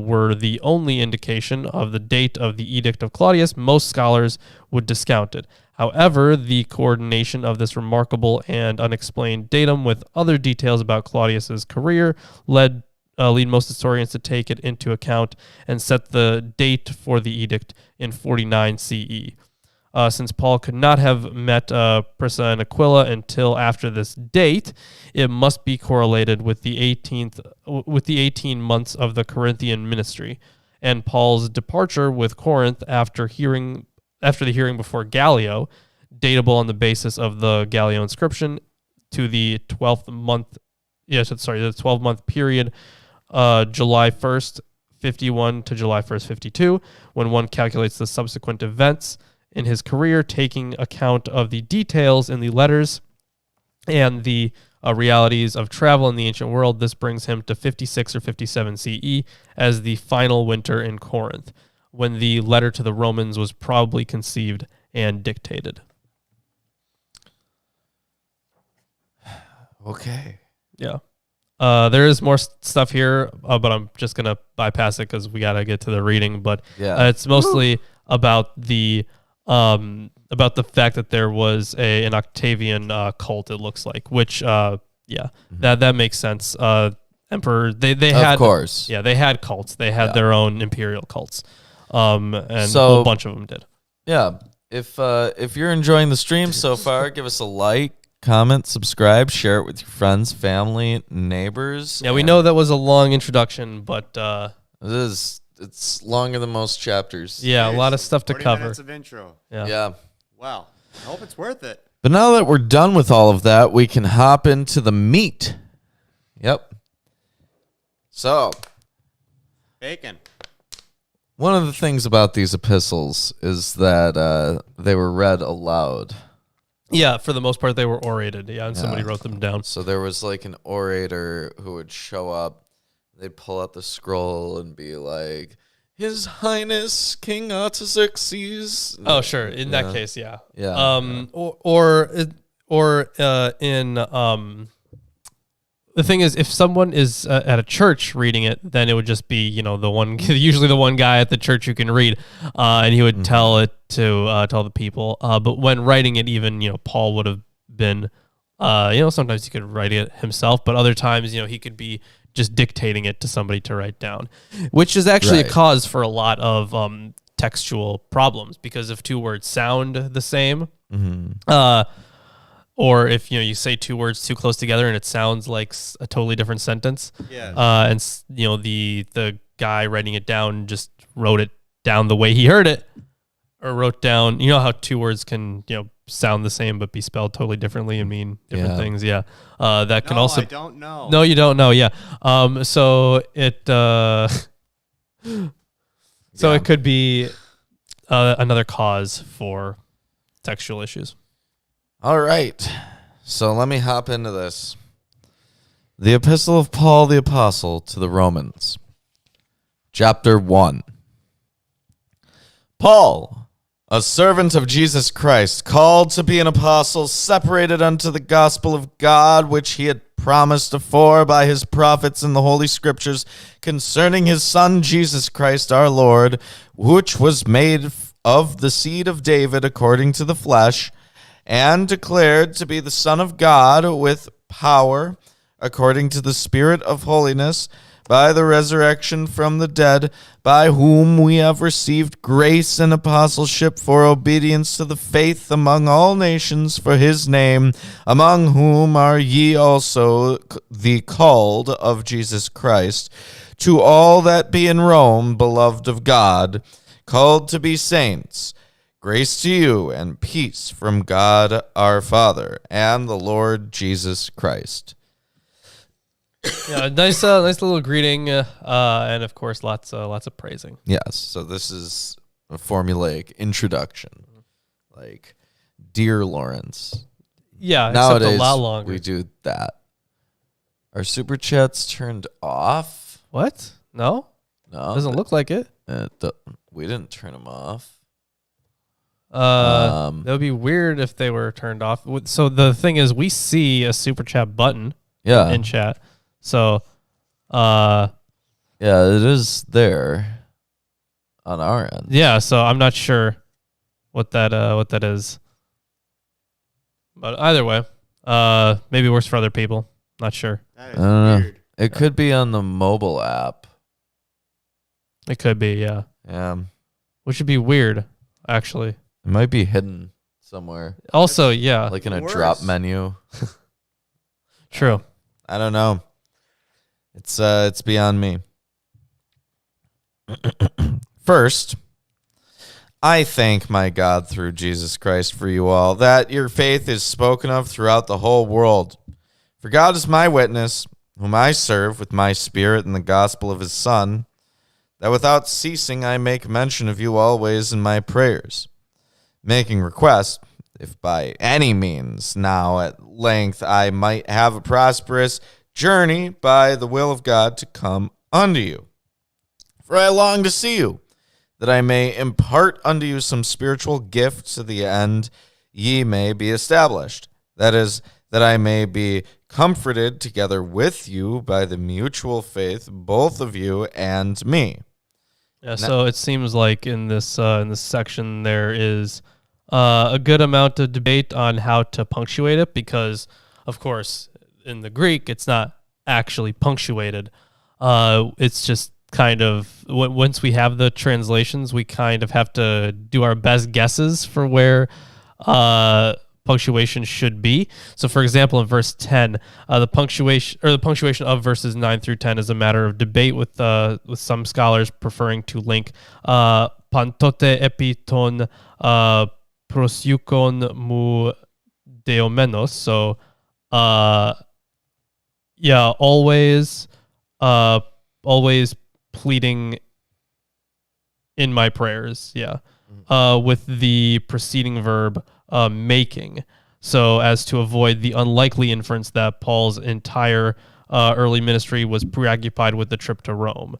were the only indication of the date of the Edict of Claudius, most scholars would discount it. However, the coordination of this remarkable and unexplained datum with other details about Claudius's career lead most historians to take it into account and set the date for the edict in 49 CE. Since Paul could not have met Prisca and Aquila until after this date, it must be correlated with the 18 months of the Corinthian ministry, and Paul's departure with Corinth after the hearing before Gallio, datable on the basis of the Gallio inscription, to the 12th month. The 12-month period, July 1st, 51 to July 1st, 52, when one calculates the subsequent events in his career, taking account of the details in the letters and the realities of travel in the ancient world. This brings him to 56 or 57 CE as the final winter in Corinth, when the letter to the Romans was probably conceived and dictated. Okay. Yeah. There is more stuff here, but I'm just going to bypass it because we got to get to the reading. But it's mostly about the fact that there was an Octavian cult, it looks like, which, that makes sense. Emperor, they had, of course. Yeah, they had cults. They had their own imperial cults. And so, a whole bunch of them did. Yeah. If you're enjoying the stream so far, give us a like, comment, subscribe, share it with your friends, family, neighbors. Yeah, we know that was a long introduction, but it's longer than most chapters. Yeah, a lot of stuff to 40 cover. Minutes of intro. Yeah. Wow. I hope it's worth it. But now that we're done with all of that, we can hop into the meat. Yep. So, bacon. One of the things about these epistles is that they were read aloud. Yeah, for the most part, they were orated. Yeah, and somebody wrote them down. So there was like an orator who would show up. They'd pull out the scroll and be like, His Highness King Artaxerxes. Oh, sure. In that case, yeah. Yeah. The thing is, if someone is at a church reading it, then it would just be, usually the one guy at the church who can read, and he would tell it to tell the people. But when writing it, even, Paul would have been, sometimes he could write it himself, but other times, he could be just dictating it to somebody to write down, which is actually a cause for a lot of textual problems, because if two words sound the same, or if you say two words too close together and it sounds like a totally different sentence. Yeah. And the guy writing it down just wrote it down the way he heard it, or wrote down. You know how two words can sound the same but be spelled totally differently and mean different things. Yeah. That can also. I don't know. No, you don't know. Yeah. So it. So it could be another cause for textual issues. All right. So let me hop into this. The Epistle of Paul the Apostle to the Romans, chapter 1. Paul, a servant of Jesus Christ, called to be an apostle, separated unto the gospel of God, which he had promised afore by his prophets in the Holy Scriptures, concerning his Son Jesus Christ our Lord, which was made of the seed of David according to the flesh, and declared to be the Son of God with power, according to the Spirit of holiness, by the resurrection from the dead, by whom we have received grace and apostleship for obedience to the faith among all nations for his name, among whom are ye also the called of Jesus Christ, to all that be in Rome, beloved of God, called to be saints, grace to you and peace from God our Father and the Lord Jesus Christ. Yeah, nice little greeting, and of course, lots of praising. Yes, so this is a formulaic introduction, like Dear Lawrence. Yeah, nowadays except a lot longer. we do that. Are super chats turned off? What? No, doesn't look like it. We didn't turn them off. That would be weird if they were turned off. So the thing is, we see a super chat button in chat. So, yeah, it is there on our end. Yeah, so I'm not sure what that is. But either way, maybe worse for other people. Not sure. That is weird. It could be on the mobile app. It could be, yeah. Yeah. Which would be weird, actually. It might be hidden somewhere. Also, yeah. Like in a drop menu. True. I don't know. It's beyond me. First, I thank my God through Jesus Christ for you all, that your faith is spoken of throughout the whole world. For God is my witness, whom I serve with my spirit in the gospel of his Son, that without ceasing I make mention of you always in my prayers, making request, if by any means now at length I might have a prosperous journey by the will of God to come unto you. For I long to see you, that I may impart unto you some spiritual gift to the end ye may be established. That is, that I may be comforted together with you by the mutual faith, both of you and me. Yeah, so it seems like in this section there is a good amount of debate on how to punctuate it, because, of course, in the Greek it's not actually punctuated. It's just kind of, once we have the translations, we kind of have to do our best guesses for where punctuation should be. So, for example, in verse 10, the punctuation of verses 9 through 10 is a matter of debate, with some scholars preferring to link pantote epiton prosiukon mu deomenos. So, always pleading in my prayers. Yeah. With the preceding verb making, so as to avoid the unlikely inference that Paul's entire early ministry was preoccupied with the trip to Rome,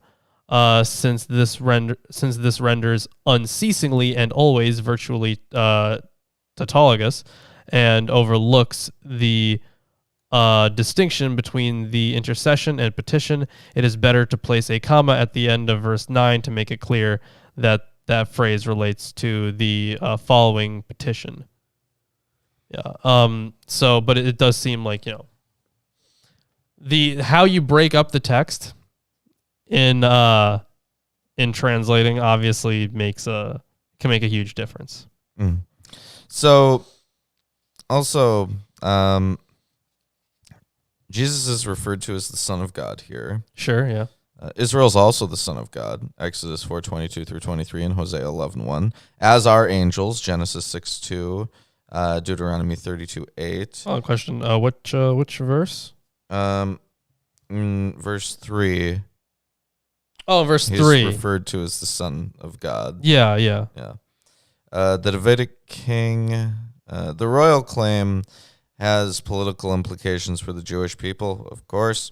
since this renders unceasingly and always virtually tautologous, and overlooks the distinction between the intercession and petition. It is better to place a comma at the end of verse 9 to make it clear that that phrase relates to the following petition. Yeah. So, but it does seem like, how you break up the text in translating obviously can make a huge difference. So, also Jesus is referred to as the Son of God here. Sure, yeah. Israel's also the Son of God, Exodus 4:22 through 23 and Hosea 11:1. As are angels, Genesis 6:2, Deuteronomy 32:8. Oh, question. Which verse? Verse 3. Oh, verse He's 3. referred to as the Son of God. Yeah. The Davidic king, the royal claim has political implications for the Jewish people, of course.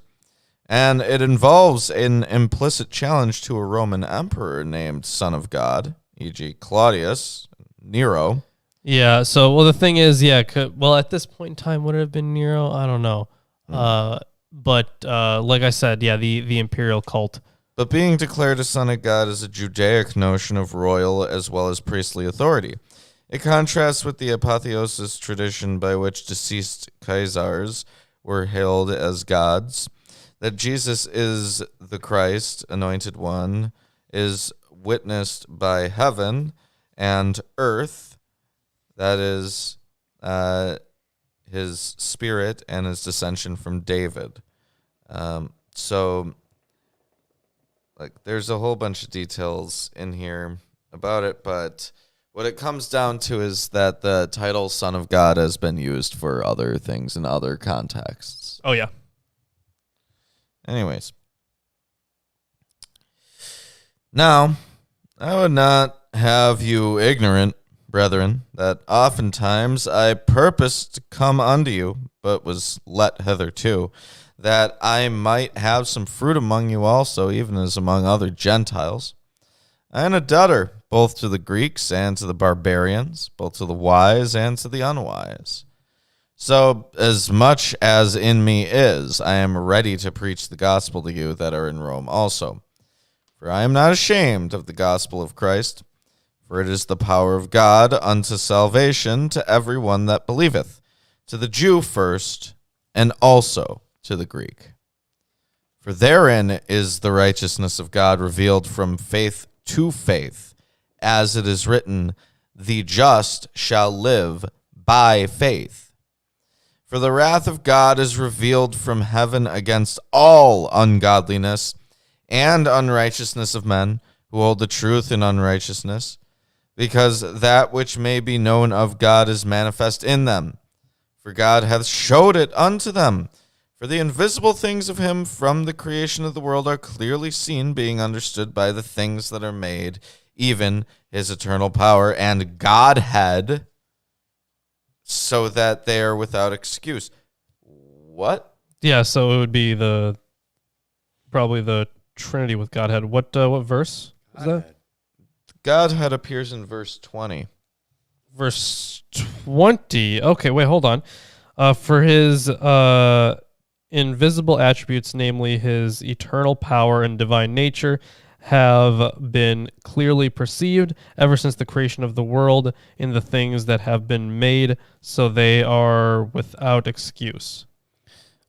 And it involves an implicit challenge to a Roman emperor named Son of God, e.g. Claudius, Nero. Yeah, so, well, the thing is, at this point in time, would it have been Nero? I don't know. But like I said, the imperial cult. But being declared a son of God is a Judaic notion of royal as well as priestly authority. It contrasts with the apotheosis tradition by which deceased Caesars were hailed as gods. That Jesus is the Christ, anointed one, is witnessed by heaven and earth. That is his spirit and his descension from David. There's a whole bunch of details in here about it, but what it comes down to is that the title Son of God has been used for other things in other contexts. Oh, yeah. Anyways. Now, I would not have you ignorant, brethren, that oftentimes I purposed to come unto you, but was let hitherto, that I might have some fruit among you also, even as among other Gentiles. I am a debtor, both to the Greeks and to the barbarians, both to the wise and to the unwise. So, as much as in me is, I am ready to preach the gospel to you that are in Rome also. For I am not ashamed of the gospel of Christ, for it is the power of God unto salvation to every one that believeth, to the Jew first, and also to the Greek. For therein is the righteousness of God revealed from faith to faith, as it is written, the just shall live by faith. For the wrath of God is revealed from heaven against all ungodliness and unrighteousness of men who hold the truth in unrighteousness, because that which may be known of God is manifest in them. For God hath showed it unto them. For the invisible things of him from the creation of the world are clearly seen, being understood by the things that are made, even his eternal power and Godhead, so that they are without excuse. What? Yeah, so it would be probably the Trinity with Godhead. What verse is that? Godhead appears in verse 20. Verse 20. Okay, wait, hold on. For his invisible attributes, namely his eternal power and divine nature, have been clearly perceived ever since the creation of the world in the things that have been made, so they are without excuse.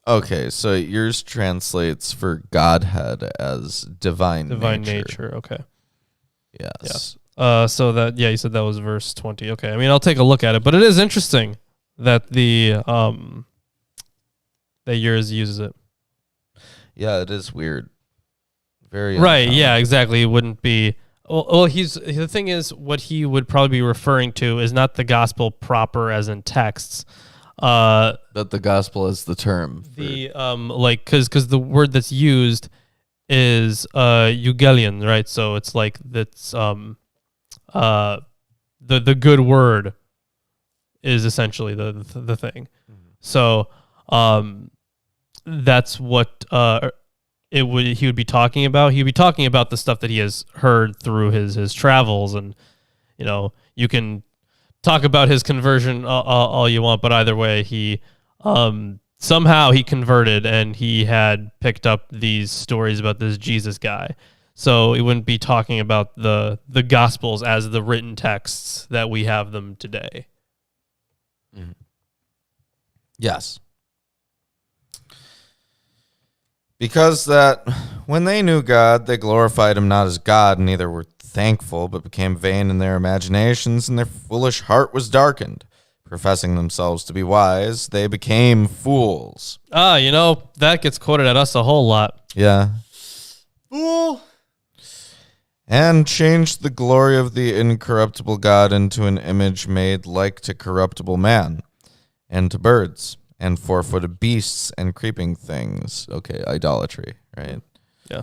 Okay, so yours translates for Godhead as divine nature. Okay. Yes. Yeah. So that, you said that was verse 20. Okay. I mean, I'll take a look at it, but it is interesting that that yours uses it. Yeah, it is weird. Very right. uncommon. Yeah, exactly. It wouldn't be. Well, the thing is, what he would probably be referring to is not the gospel proper, as in texts. But the gospel is the term. Because the word that's used is Eugelion, right? So it's like that's the good word is essentially the thing. Mm-hmm. So that's what he would be talking about. He would be talking about the stuff that he has heard through his travels, and you can talk about his conversion all you want, but either way, he somehow he converted, and he had picked up these stories about this Jesus guy. So he wouldn't be talking about the Gospels as the written texts that we have them today. Mm-hmm. Yes. Because that when they knew God, they glorified him not as God, and neither were thankful, but became vain in their imaginations, and their foolish heart was darkened. Professing themselves to be wise, they became fools. That gets quoted at us a whole lot. Yeah. Fool. And changed the glory of the incorruptible God into an image made like to corruptible man, and to birds, and four-footed beasts, and creeping things. Okay, idolatry, right? Yeah.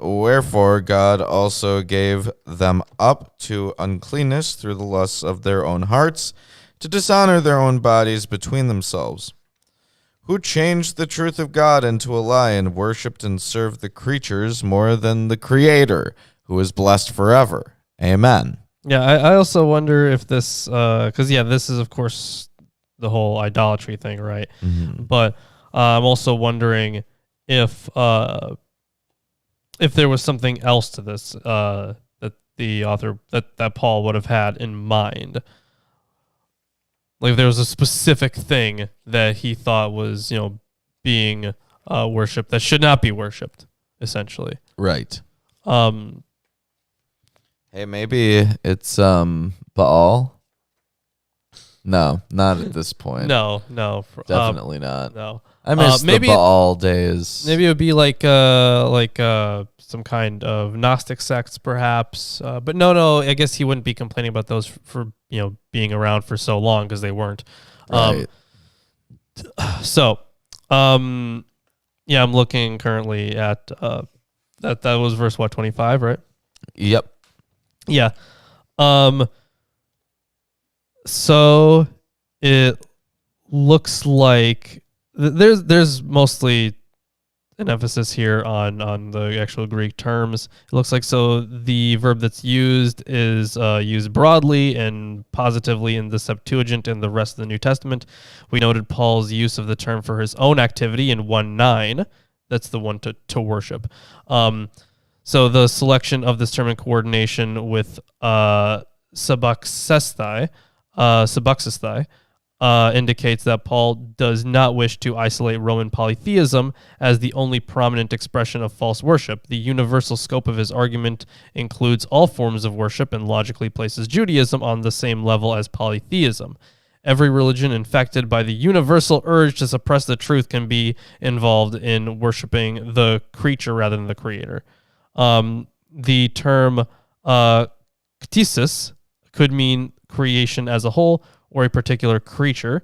Wherefore God also gave them up to uncleanness through the lusts of their own hearts, to dishonor their own bodies between themselves, who changed the truth of God into a lie, and worshipped and served the creatures more than the Creator, who is blessed forever. Amen. Yeah, I also wonder if this, because this is of course the whole idolatry thing, right? Mm-hmm. But I'm also wondering if there was something else to this that the author that Paul would have had in mind. Like if there was a specific thing that he thought was, being worshipped that should not be worshipped, essentially. Right. Hey, maybe it's Baal. No, not at this point. No, Definitely not. No. I miss maybe the Baal days. Maybe it would be like some kind of Gnostic sects, perhaps. But no, I guess he wouldn't be complaining about those for being around for so long, because they weren't. Right. I'm looking currently at that was verse 25, right? Yep. Yeah. So it looks like there's mostly an emphasis here on the actual Greek terms. It looks like the verb that's used is used broadly and positively in the Septuagint and the rest of the New Testament. We noted Paul's use of the term for his own activity in 1:9. That's the one to worship. So the selection of this term in coordination with sabuxesthai indicates that Paul does not wish to isolate Roman polytheism as the only prominent expression of false worship. The universal scope of his argument includes all forms of worship and logically places Judaism on the same level as polytheism. Every religion infected by the universal urge to suppress the truth can be involved in worshiping the creature rather than the creator. The term ktisis could mean creation as a whole or a particular creature,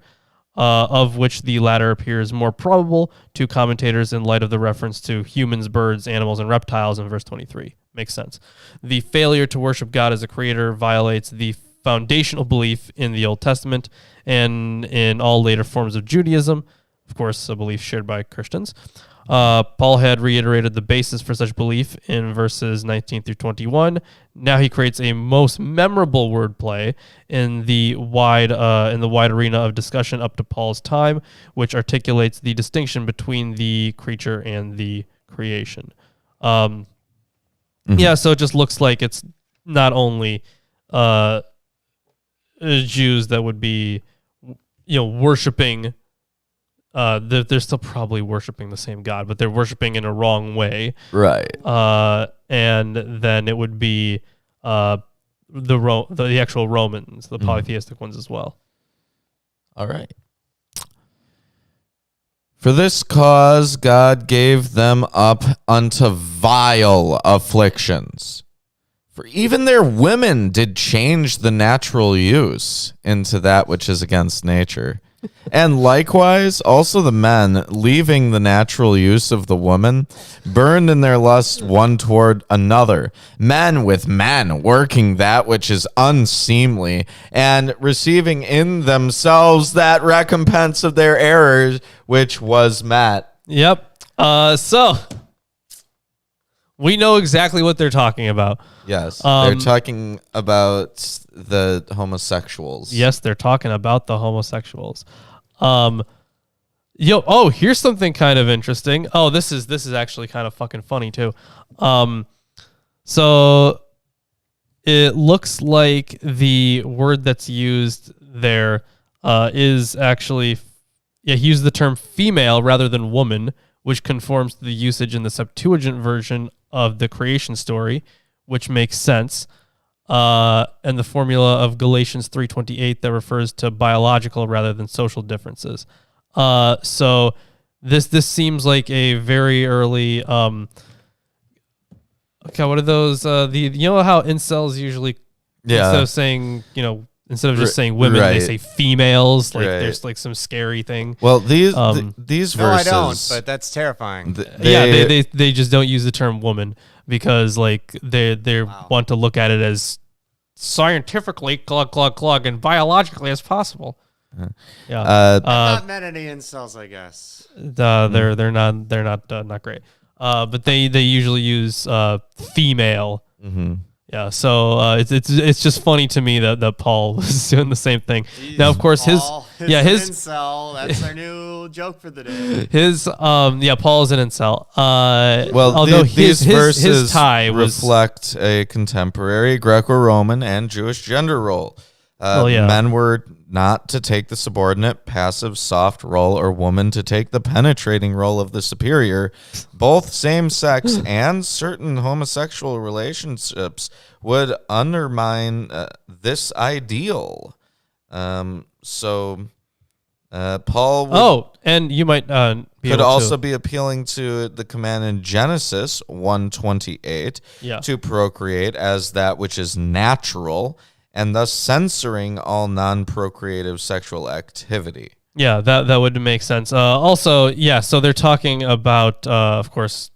of which the latter appears more probable to commentators in light of the reference to humans, birds, animals, and reptiles in verse 23. Makes sense. The failure to worship God as a creator violates the foundational belief in the Old Testament and in all later forms of Judaism, of course, a belief shared by Christians. Paul had reiterated the basis for such belief in verses 19 through 21. Now he creates a most memorable wordplay in the wide arena of discussion up to Paul's time, which articulates the distinction between the creature and the creation. So it just looks like it's not only Jews that would be, worshiping. They're still probably worshiping the same God, but they're worshiping in a wrong way. Right. And then it would be the actual Romans, the polytheistic ones as well. All right. For this cause God gave them up unto vile afflictions. For even their women did change the natural use into that which is against nature. And likewise, also the men, leaving the natural use of the woman, burned in their lust one toward another, men with men, working that which is unseemly, and receiving in themselves that recompense of their errors, which was met. Yep. So we know exactly what they're talking about. Yes, they're talking about the homosexuals. Yes, they're talking about the homosexuals. Here's something kind of interesting. Oh, this is actually kind of fucking funny too. So it looks like the word that's used there is actually, he used the term female rather than woman, which conforms to the usage in the Septuagint version of the creation story, which makes sense. and the formula of Galatians 3:28 that refers to biological rather than social differences. So this seems like a very early. Okay, what are those? You know how incels usually instead of saying instead of just saying women, they say females. Like there's like some scary thing. Well, these verses. No, I don't. But that's terrifying. They just don't use the term woman because like they want to look at it as scientifically and biologically as possible. Yeah, I've not met any incels, I guess. They're not great. But they usually use female. Mm-hmm. Yeah, so it's just funny to me that Paul was doing the same thing. Jeez, now, of course, his incel. That's our new joke for the day. Paul is an incel. Although these verses his tie reflect a contemporary Greco-Roman and Jewish gender role. Men were not to take the subordinate, passive, soft role, or woman to take the penetrating role of the superior. Both same-sex and certain homosexual relationships would undermine this ideal. Paul and you might could also be appealing to the command in Genesis 1:28 to procreate as that which is natural, and thus censoring all non-procreative sexual activity. Yeah, that would make sense. So they're talking about, of course,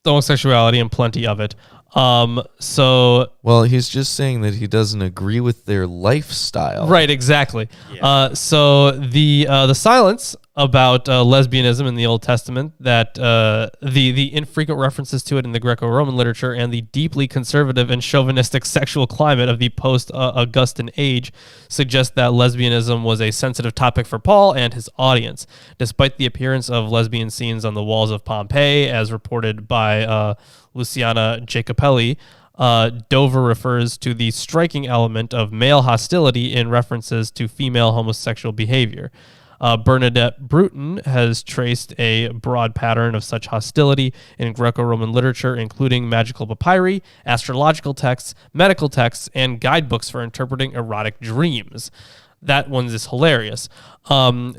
homosexuality and plenty of it. Well, he's just saying that he doesn't agree with their lifestyle. Right, exactly. Yeah. So the silence about lesbianism in the Old Testament, that the infrequent references to it in the Greco-Roman literature, and the deeply conservative and chauvinistic sexual climate of the post-Augustan age suggest that lesbianism was a sensitive topic for Paul and his audience. Despite the appearance of lesbian scenes on the walls of Pompeii, as reported by Luciana Jacopelli, Dover refers to the striking element of male hostility in references to female homosexual behavior. Bernadette Bruton has traced a broad pattern of such hostility in Greco-Roman literature, including magical papyri, astrological texts, medical texts, and guidebooks for interpreting erotic dreams. That one is hilarious.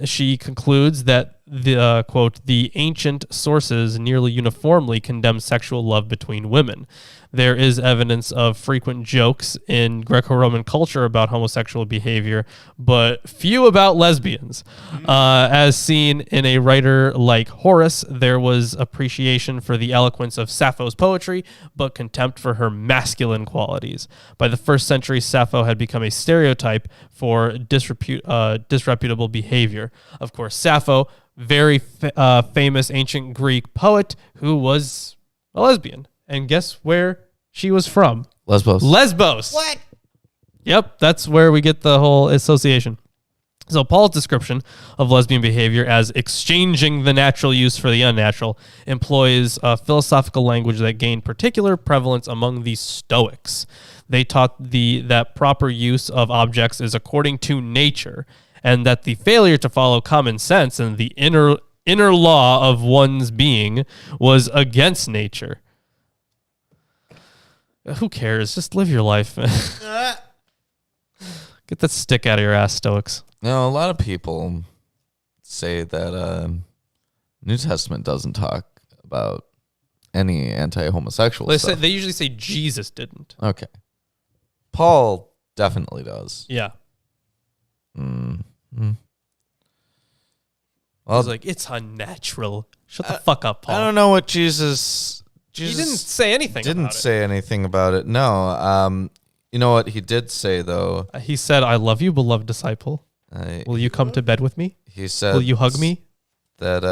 She concludes that the quote, the ancient sources nearly uniformly condemn sexual love between women. There is evidence of frequent jokes in Greco-Roman culture about homosexual behavior, but few about lesbians. As seen in a writer like Horace, there was appreciation for the eloquence of Sappho's poetry, but contempt for her masculine qualities. By the 1st century, Sappho had become a stereotype for disreputable behavior. Of course, Sappho, very famous ancient Greek poet who was a lesbian. And guess where she was from? Lesbos. What? Yep, that's where we get the whole association. So Paul's description of lesbian behavior as exchanging the natural use for the unnatural employs a philosophical language that gained particular prevalence among the Stoics. They taught that proper use of objects is according to nature, and that the failure to follow common sense and the inner law of one's being was against nature. Who cares? Just live your life. Get that stick out of your ass, Stoics. A lot of people say that New Testament doesn't talk about any anti-homosexual stuff. They usually say Jesus didn't. Okay. Paul definitely does. Yeah. Mm-hmm. Well, it's like, it's unnatural. Shut the fuck up, Paul. I don't know what Jesus he didn't say anything anything about it. No. You know what he did say, though? He said, I love you, beloved disciple. Will you come to bed with me? He said, will you hug me? That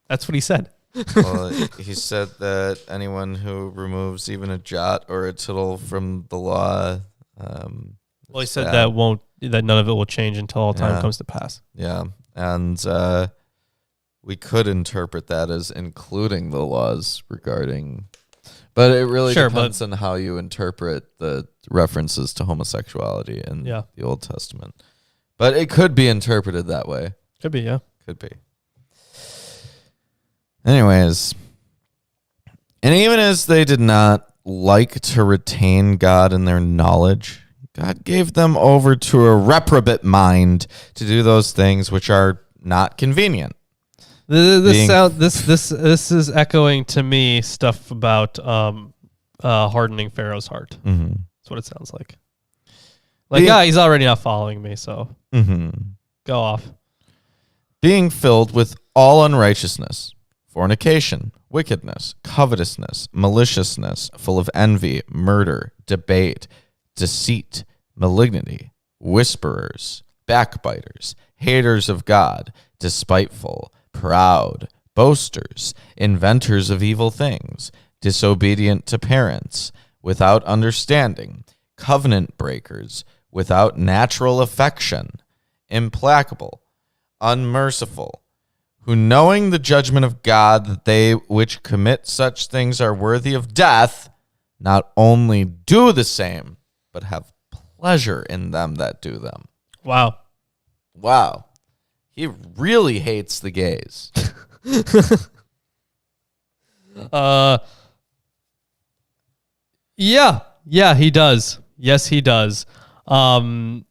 that's what he said. Well, he said that anyone who removes even a jot or a tittle from the law. He said that none of it will change until all time comes to pass. Yeah. And we could interpret that as including the laws regarding, but it really depends on how you interpret the references to homosexuality in the Old Testament. But it could be interpreted that way. Could be, yeah. Could be. Anyways, and even as they did not like to retain God in their knowledge, God gave them over to a reprobate mind to do those things which are not convenient. This is echoing to me stuff about hardening Pharaoh's heart. Mm-hmm. That's what it sounds like. He's already not following me, so go off. Being filled with all unrighteousness, fornication, wickedness, covetousness, maliciousness, full of envy, murder, debate, deceit, malignity, whisperers, backbiters, haters of God, despiteful, proud, boasters, inventors of evil things, disobedient to parents, without understanding, covenant breakers, without natural affection, implacable, unmerciful, who knowing the judgment of God that they which commit such things are worthy of death, not only do the same, but have pleasure in them that do them. Wow. He really hates the gays. Yeah, he does. Yes, he does. I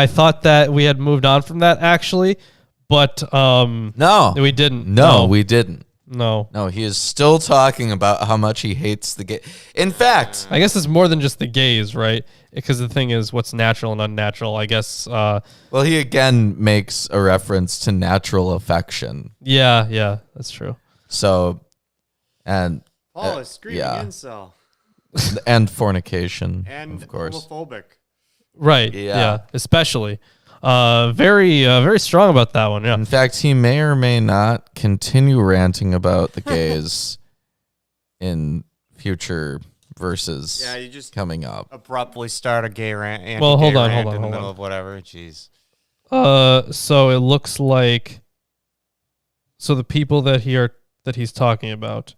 thought that we had moved on from that actually, but no, we didn't. No, we didn't. No, he is still talking about how much he hates the gay. In fact, I guess it's more than just the gays, right? Because the thing is, what's natural and unnatural. I guess. Well, he again makes a reference to natural affection. Yeah, that's true. So, and Paul is screaming incel. And fornication, and of course, homophobic. Right. Yeah. Especially. Very strong about that one. Yeah. In fact, he may or may not continue ranting about the gays in future verses. Yeah, you just coming up. Abruptly start a gay rant. Well, hold on. In the middle of whatever. Jeez. So it looks like. So the people that he's talking about.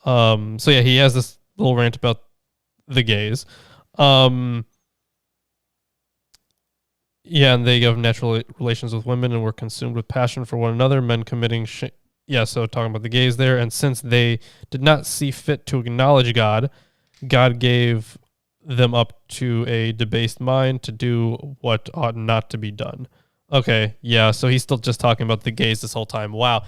So yeah, he has this little rant about the gays. Yeah, and they have natural relations with women and were consumed with passion for one another, men committing so talking about the gays there. And since they did not see fit to acknowledge God, God gave them up to a debased mind to do what ought not to be done. Okay, yeah, so he's still just talking about the gays this whole time. Wow.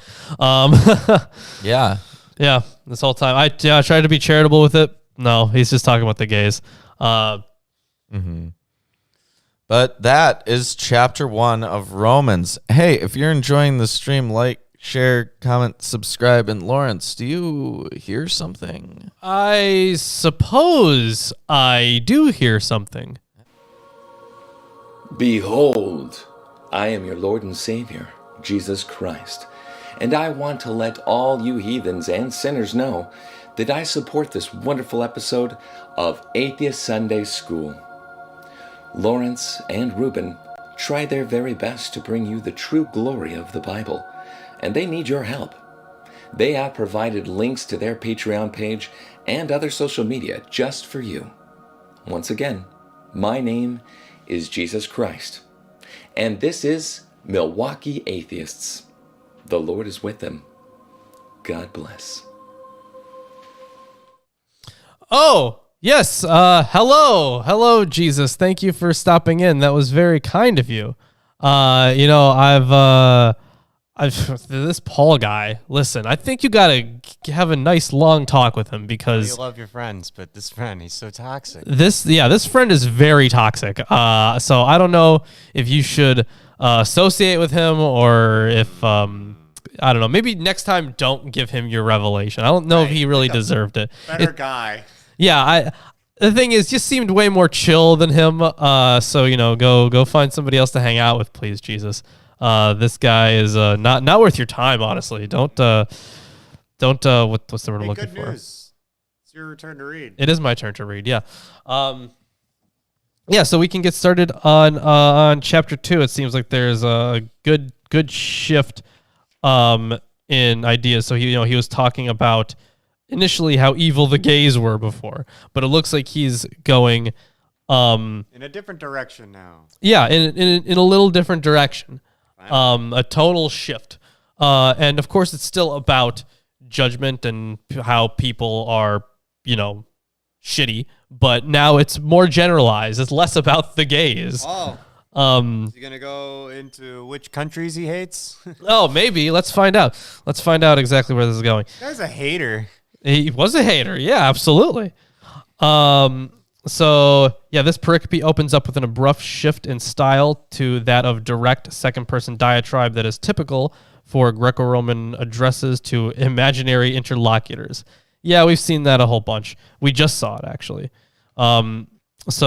Yeah. Yeah, this whole time. I tried to be charitable with it. No, he's just talking about the gays. But that is chapter 1 of Romans. Hey, if you're enjoying the stream, like, share, comment, subscribe. And Lawrence, do you hear something? I suppose I do hear something. Behold, I am your Lord and Savior, Jesus Christ. And I want to let all you heathens and sinners know that I support this wonderful episode of Atheist Sunday School. Lawrence and Reuben try their very best to bring you the true glory of the Bible, and they need your help. They have provided links to their Patreon page and other social media just for you. Once again, my name is Jesus Christ, and this is Milwaukee Atheists. The Lord is with them. God bless. Oh, yes. Hello, Jesus. Thank you for stopping in. That was very kind of you. I've this Paul guy. Listen, I think you gotta have a nice long talk with him because you love your friends, but this friend, he's so toxic. This friend is very toxic. So I don't know if you should associate with him or if I don't know. Maybe next time don't give him your revelation. I don't know if he really deserved it. Better guy. Yeah, the thing is, just seemed way more chill than him. So go find somebody else to hang out with, please, Jesus. This guy is not worth your time, honestly. Don't what's the word I'm looking good for? News. It's your turn to read. It is my turn to read. Yeah. So we can get started on chapter 2. It seems like there's a good shift in ideas. So he was talking about initially how evil the gays were before, but it looks like he's going in a different direction now. Yeah, in a little different direction. A total shift. And of course it's still about judgment and how people are shitty, but now it's more generalized. It's less about the gays. Oh. Is he going to go into which countries he hates? Oh, maybe. Let's find out. Let's find out exactly where this is going. This guy's a hater. He was a hater. Yeah, absolutely. So, this pericope opens up with an abrupt shift in style to that of direct second-person diatribe that is typical for Greco-Roman addresses to imaginary interlocutors. Yeah, we've seen that a whole bunch. We just saw it, actually. Let's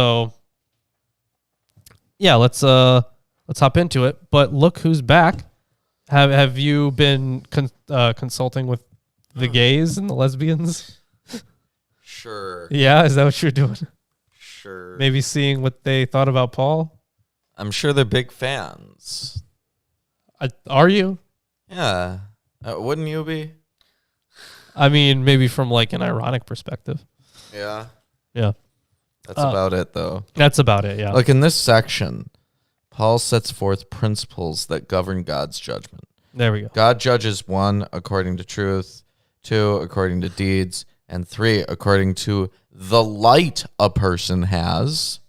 hop into it. But look who's back. Have you been consulting with the gays and the lesbians? Sure. Yeah, is that what you're doing? Sure. Maybe seeing what they thought about Paul? I'm sure they're big fans. Are you? Yeah. Wouldn't you be? I mean, maybe from like an ironic perspective. Yeah. Yeah. That's about it, though. That's about it, yeah. Like in this section, Paul sets forth principles that govern God's judgment. There we go. God judges 1, according to truth, 2, according to deeds, and 3, according to the light a person has.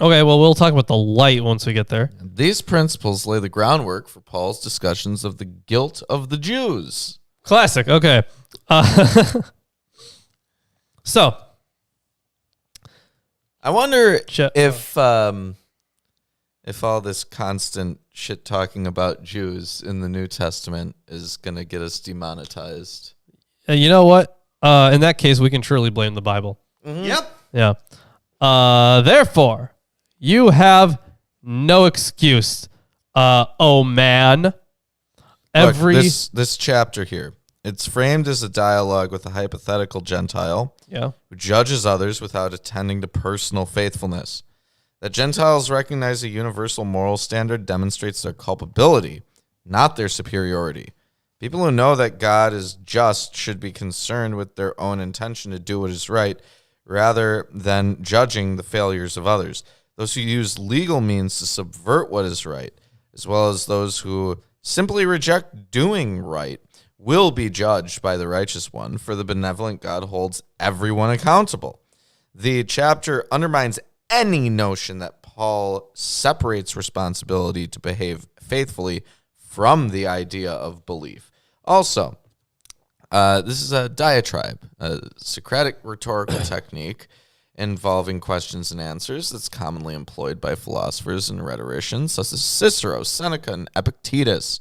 Okay, well, we'll talk about the light once we get there. These principles lay the groundwork for Paul's discussions of the guilt of the Jews. Classic, okay. So, I wonder if all this constant shit talking about Jews in the New Testament is going to get us demonetized. You know what? In that case, we can truly blame the Bible. Mm-hmm. Yep. Yeah. Therefore, you have no excuse. Oh man. Look, this chapter here, it's framed as a dialogue with a hypothetical Gentile who judges others without attending to personal faithfulness. That Gentiles recognize a universal moral standard demonstrates their culpability, not their superiority. People who know that God is just should be concerned with their own intention to do what is right, rather than judging the failures of others. Those who use legal means to subvert what is right, as well as those who simply reject doing right, will be judged by the righteous one, for the benevolent God holds everyone accountable. The chapter undermines any notion that Paul separates responsibility to behave faithfully from the idea of belief. Also, this is a diatribe, a Socratic rhetorical technique involving questions and answers that's commonly employed by philosophers and rhetoricians such as Cicero, Seneca, and Epictetus.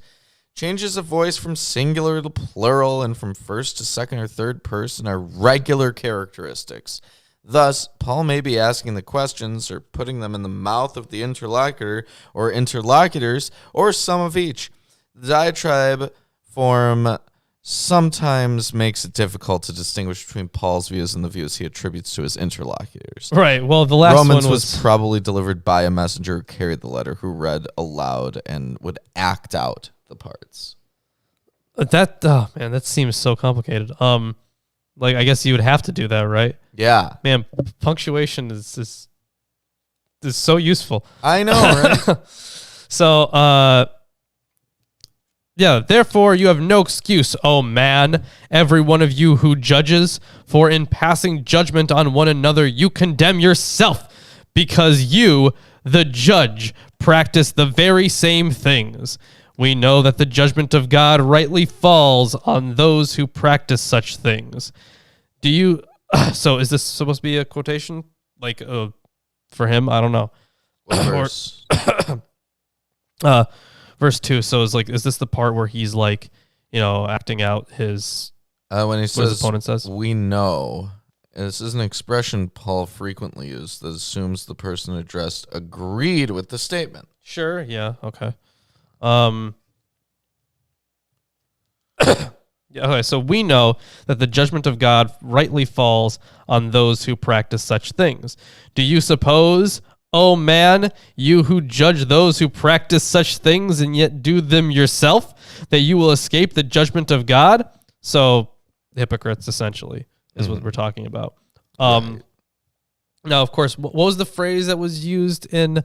Changes of voice from singular to plural and from first to second or third person are regular characteristics. Thus, Paul may be asking the questions or putting them in the mouth of the interlocutor or interlocutors or some of each. The diatribe form sometimes makes it difficult to distinguish between Paul's views and the views he attributes to his interlocutors. Right. Well, the last Romans one was probably delivered by a messenger who carried the letter, who read aloud and would act out the parts. That seems so complicated. Like, I guess you would have to do that, right? Yeah. Man, punctuation is so useful. I know, right? So, therefore you have no excuse, oh man, every one of you who judges, for in passing judgment on one another you condemn yourself, because you, the judge, practice the very same things. We know that the judgment of God rightly falls on those who practice such things. Do you... So is this supposed to be a quotation? Like, for him? I don't know. Verse. Verse 2. So it's like, is this the part where he's like, acting out his... when he says, his opponent says? We know. This is an expression Paul frequently used that assumes the person addressed agreed with the statement. Sure, yeah, okay. Okay, so we know that the judgment of God rightly falls on those who practice such things. Do you suppose, oh man, you who judge those who practice such things and yet do them yourself, that you will escape the judgment of God? So, hypocrites, essentially, is what we're talking about. Now, of course, what was the phrase that was used in...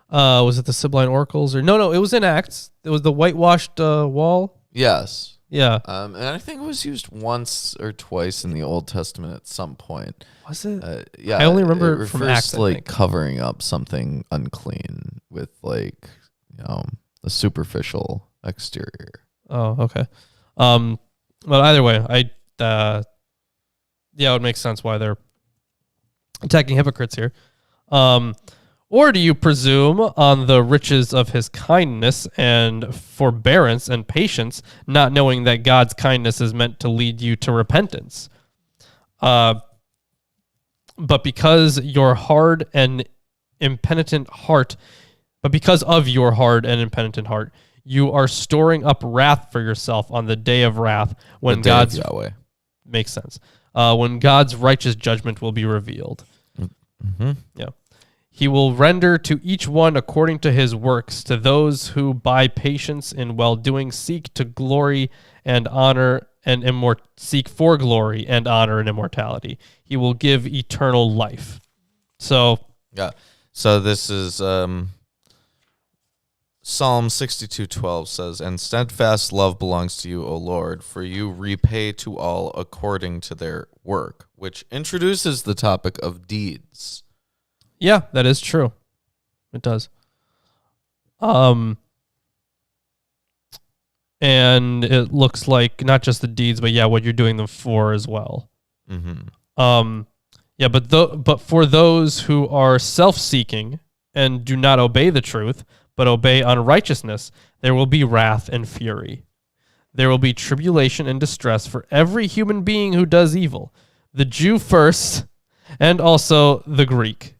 was it the Sibylline Oracles? No, it was in Acts. It was the whitewashed wall. Yes. Yeah. And I think it was used once or twice in the Old Testament at some point. Was it? Yeah. I only remember it from refers Acts, to I like think. covering up something unclean with like, a superficial exterior. Oh, okay. But either way, it would make sense why they're attacking hypocrites here. Or do you presume on the riches of his kindness and forbearance and patience, not knowing that God's kindness is meant to lead you to repentance? But because of your hard and impenitent heart, you are storing up wrath for yourself on the day of wrath when God's Yahweh makes sense. When God's righteous judgment will be revealed. Mm-hmm. Yeah. He will render to each one according to his works, to those who by patience in well-doing seek to glory and honor and seek for glory and honor and immortality. He will give eternal life. So yeah. So this is Psalm 62:12 says, "And steadfast love belongs to you, O Lord, for you repay to all according to their work," which introduces the topic of deeds. yeah, that is true. It does. And it looks like not just the deeds, but what you're doing them for as well. Mm-hmm. But for those who are self-seeking and do not obey the truth, but obey unrighteousness, there will be wrath and fury. There will be tribulation and distress for every human being who does evil, the Jew first, and also the Greek.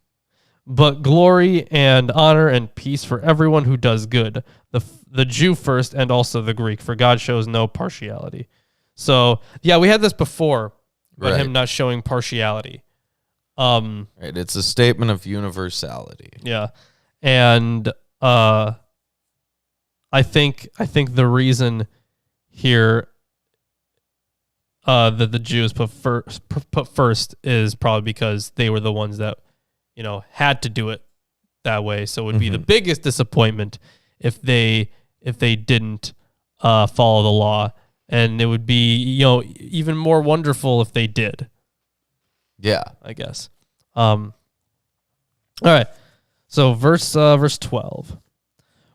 But glory and honor and peace for everyone who does good, the Jew first and also the Greek, for God shows no partiality. So, we had this before, about him not showing partiality. Right, it's a statement of universality. Yeah, and I think the reason here that the Jews put first is probably because they were the ones that had to do it that way. So it would be the biggest disappointment if they didn't follow the law, and it would be even more wonderful if they did. Yeah, I guess. All right. So verse 12.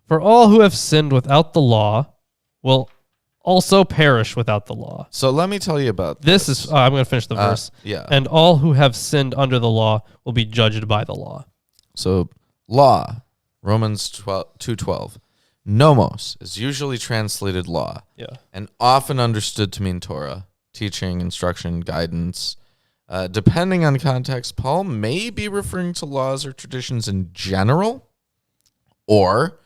For all who have sinned without the law will also perish without the law. So let me tell you about this. I'm going to finish the verse. Yeah. And all who have sinned under the law will be judged by the law. So law, Romans 2:12. Nomos is usually translated law. Yeah. And often understood to mean Torah, teaching, instruction, guidance. Depending on context, Paul may be referring to laws or traditions in general, or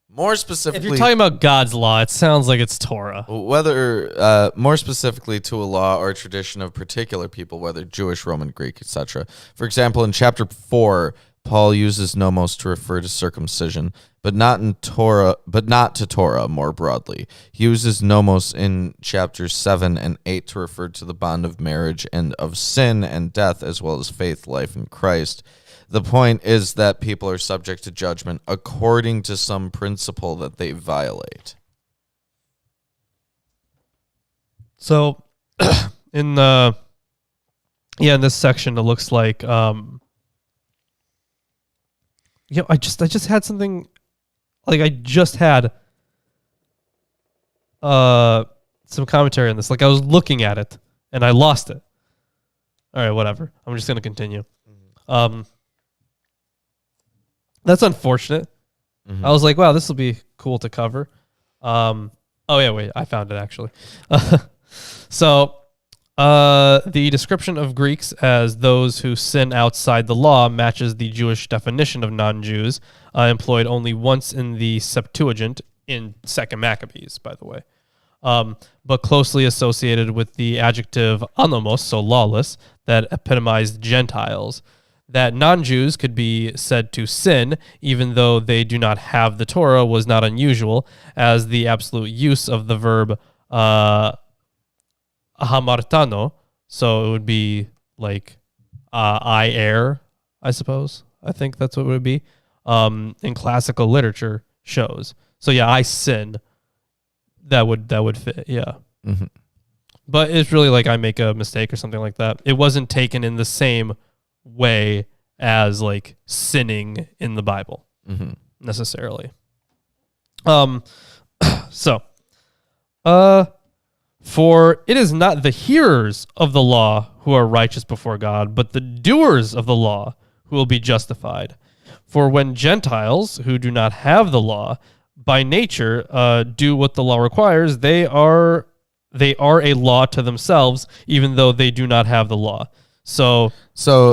more specifically, if you're talking about God's law, it sounds like it's Torah. Whether more specifically to a law or a tradition of particular people, whether Jewish, Roman, Greek, etc. For example, in chapter 4, Paul uses nomos to refer to circumcision, but not to Torah more broadly. He uses nomos in chapters 7 and 8 to refer to the bond of marriage and of sin and death, as well as faith, life in Christ. The point is that people are subject to judgment according to some principle that they violate. So in this section, it looks like I just had something, like I just had some commentary on this. Like I was looking at it and I lost it. All right, whatever. I'm just gonna continue. That's unfortunate. I was like, wow, this will be cool to cover. Oh yeah, wait, I found it actually. So the description of Greeks as those who sin outside the law matches the Jewish definition of non-Jews, employed only once in the Septuagint in 2 Maccabees, by the way, but closely associated with the adjective anomos, so lawless, that epitomized Gentiles. That non-Jews could be said to sin, even though they do not have the Torah, was not unusual, as the absolute use of the verb hamartano, so it would be like I err, I suppose. I think that's what it would be, in classical literature shows. So yeah, I sin. That would fit. Yeah. Mm-hmm. But it's really like I make a mistake or something like that. It wasn't taken in the same way as like sinning in the Bible necessarily. For it is not the hearers of the law who are righteous before God, but the doers of the law who will be justified. For when Gentiles who do not have the law by nature do what the law requires, they are a law to themselves, even though they do not have the law. So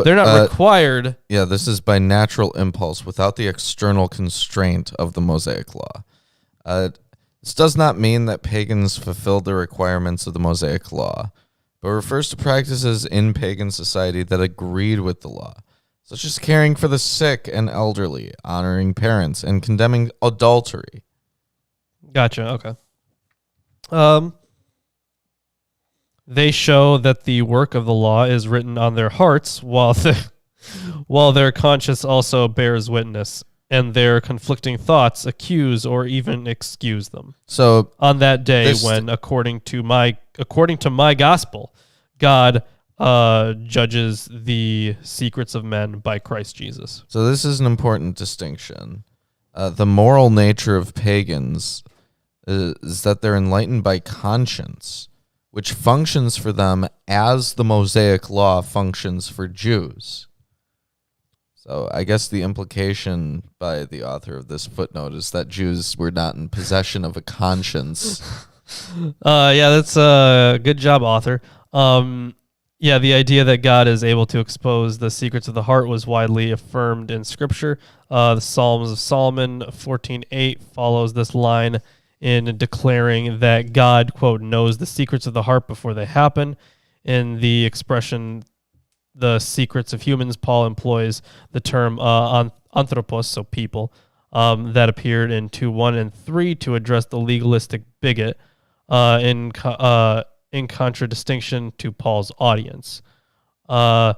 they're not required. Yeah, this is by natural impulse without the external constraint of the Mosaic law. This does not mean that pagans fulfilled the requirements of the Mosaic law, but refers to practices in pagan society that agreed with the law, such as caring for the sick and elderly, honoring parents, and condemning adultery. Gotcha. Okay. They show that the work of the law is written on their hearts, while their conscience also bears witness, and their conflicting thoughts accuse or even excuse them. So on that day, when according to my gospel, God judges the secrets of men by Christ Jesus. So this is an important distinction. The moral nature of pagans is that they're enlightened by conscience, which functions for them as the Mosaic law functions for Jews. So I guess the implication by the author of this footnote is that Jews were not in possession of a conscience. Yeah, that's a good job, author. Yeah, the idea that God is able to expose the secrets of the heart was widely affirmed in Scripture. The Psalms of Solomon 14:8 follows this line in declaring that God, quote, knows the secrets of the heart before they happen. In the expression, the secrets of humans, Paul employs the term anthropos, so people, that appeared in 2:1 and 3 to address the legalistic bigot in contradistinction to Paul's audience. Yeah,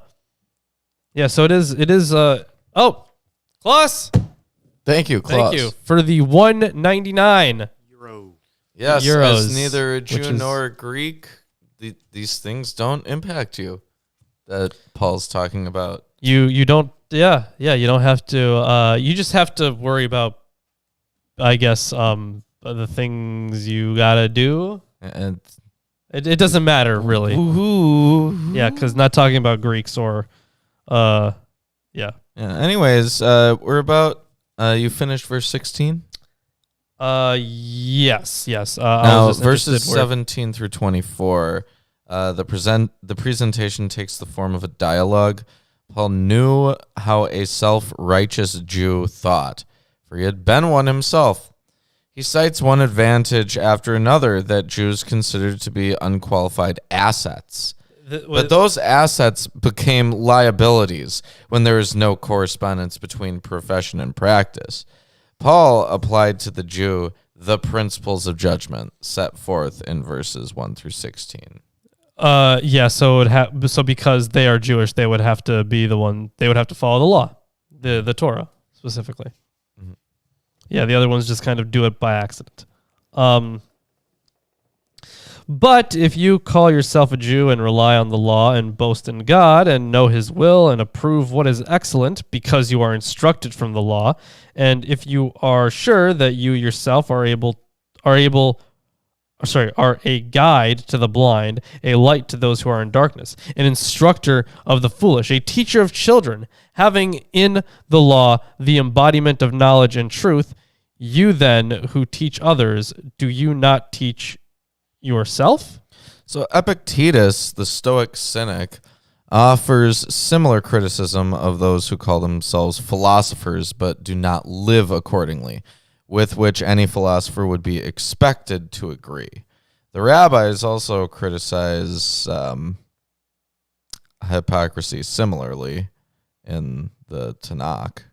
so it is. Klaus! Thank you, Klaus. Thank you for the $1.99. Yes, Euros, as neither a Jew nor a Greek, these things don't impact you. That Paul's talking about. You don't. Yeah. You don't have to. You just have to worry about, I guess, the things you gotta do. And it doesn't matter really. Yeah, because not talking about Greeks or, yeah. Anyways, we're about. You finished verse 16. Yes. Now, verses 17 through 24, the presentation takes the form of a dialogue. Paul knew how a self-righteous Jew thought, for he had been one himself. He cites one advantage after another that Jews considered to be unqualified assets. But those assets became liabilities when there was no correspondence between profession and practice. Paul applied to the Jew the principles of judgment set forth in verses 1 through 16. Yeah, so because they are Jewish, they would have to be the one. They would have to follow the law, the Torah specifically. Mm-hmm. Yeah, the other ones just kind of do it by accident. But if you call yourself a Jew and rely on the law and boast in God and know his will and approve what is excellent because you are instructed from the law, and if you are sure that you yourself are a guide to the blind, a light to those who are in darkness, an instructor of the foolish, a teacher of children, having in the law the embodiment of knowledge and truth, you then who teach others, do you not teach yourself? So Epictetus, the Stoic cynic, offers similar criticism of those who call themselves philosophers but do not live accordingly, with which any philosopher would be expected to agree. The rabbis also criticize hypocrisy similarly in the Tanakh.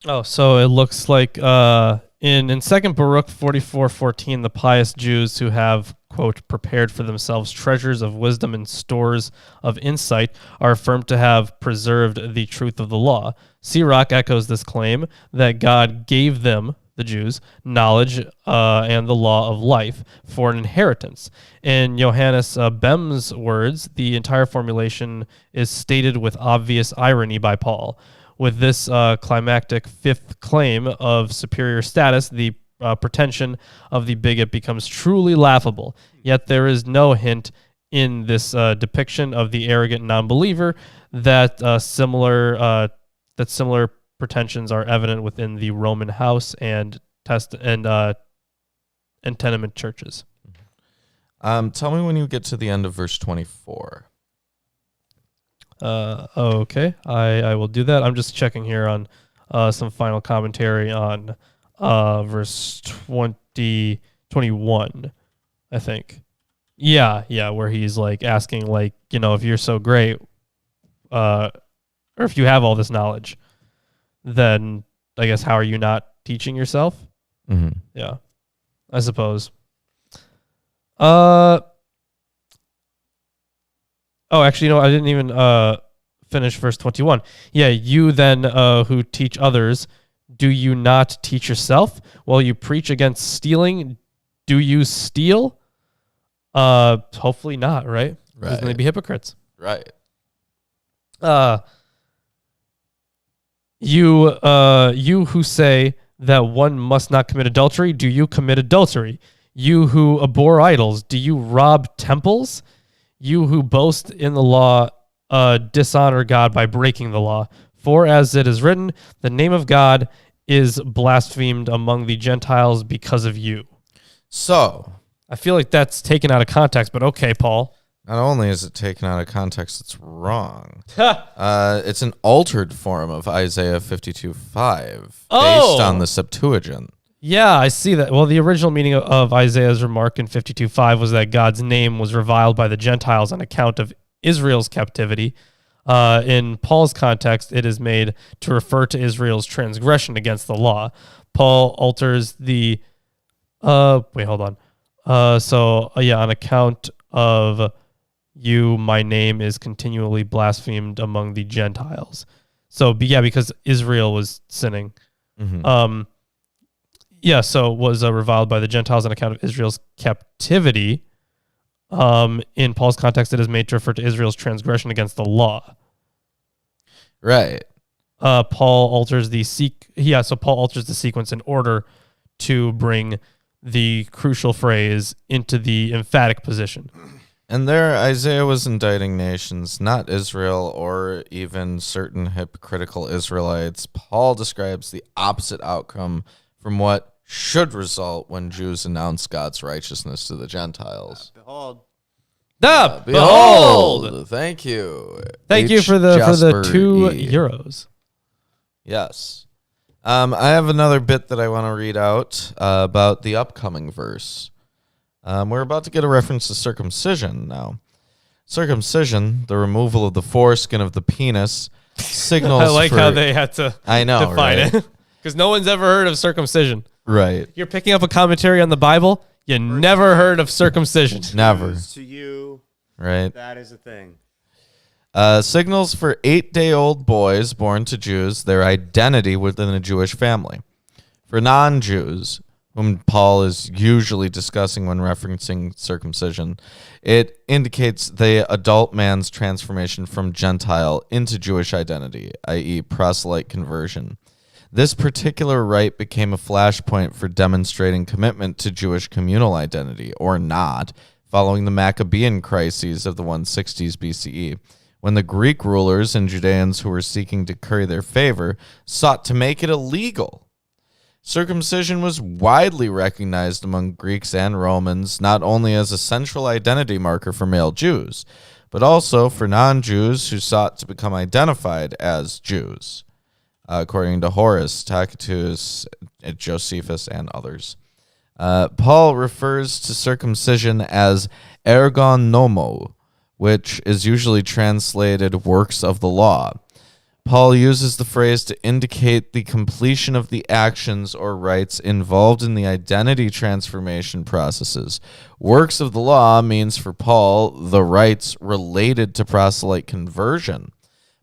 Oh, so it looks like in 2 Baruch 44:14, the pious Jews who have, quote, prepared for themselves treasures of wisdom and stores of insight are affirmed to have preserved the truth of the law. Sirach echoes this claim that God gave them the Jews, knowledge and the law of life for an inheritance. In Johannes Bem's words, the entire formulation is stated with obvious irony by Paul. With this climactic fifth claim of superior status, the pretension of the bigot becomes truly laughable. Yet there is no hint in this depiction of the arrogant non-believer that similar pretensions are evident within the Roman house and tenement churches. Tell me when you get to the end of verse 24. Okay, I will do that. I'm just checking here on some final commentary on verse 21, I think. Yeah, where he's like asking, like, if you're so great, or if you have all this knowledge, then I guess how are you not teaching yourself? Mm-hmm. Yeah, I suppose. Oh, actually, I didn't even finish verse 21. Yeah, you then who teach others, do you not teach yourself? While you preach against stealing, do you steal? Hopefully not, right? Because then they'd be hypocrites. Right. You who say that one must not commit adultery, do you commit adultery? You who abhor idols, do you rob temples? You who boast in the law, dishonor God by breaking the law. For as it is written, the name of God is blasphemed among the Gentiles because of you. So, I feel like that's taken out of context, but okay, Paul. Not only is it taken out of context, it's wrong. It's an altered form of Isaiah 52:5 based on the Septuagint. Yeah, I see that. Well, the original meaning of Isaiah's remark in 52:5 was that God's name was reviled by the Gentiles on account of Israel's captivity. In Paul's context, it is made to refer to Israel's transgression against the law. Paul alters the... wait, hold on. On account of you, my name is continually blasphemed among the Gentiles. So, because Israel was sinning. Mm-hmm. So it was reviled by the Gentiles on account of Israel's captivity. In Paul's context, it is made to refer to Israel's transgression against the law. Right. Paul alters the sequence in order to bring the crucial phrase into the emphatic position. And there, Isaiah was indicting nations, not Israel or even certain hypocritical Israelites. Paul describes the opposite outcome from what should result when Jews announce God's righteousness to the Gentiles. Behold. Behold! Thank you. Thank you for the €2. Yes. I have another bit that I want to read out about the upcoming verse. We're about to get a reference to circumcision now. Circumcision, the removal of the foreskin of the penis, signals I like how they had to define it. Because no one's ever heard of circumcision. Right. You're picking up a commentary on the Bible, you never heard of circumcision. Never. To you, right. That is a thing. Signals for 8-day-old boys born to Jews, their identity within a Jewish family. For non-Jews, whom Paul is usually discussing when referencing circumcision, it indicates the adult man's transformation from Gentile into Jewish identity, i.e. proselyte conversion. This particular rite became a flashpoint for demonstrating commitment to Jewish communal identity, or not, following the Maccabean crises of the 160s BCE, when the Greek rulers and Judeans who were seeking to curry their favor sought to make it illegal. Circumcision was widely recognized among Greeks and Romans, not only as a central identity marker for male Jews, but also for non-Jews who sought to become identified as Jews, according to Horace, Tacitus, Josephus, and others. Paul refers to circumcision as ergon nomo, which is usually translated works of the law. Paul uses the phrase to indicate the completion of the actions or rites involved in the identity transformation processes. Works of the law means for Paul the rites related to proselyte conversion.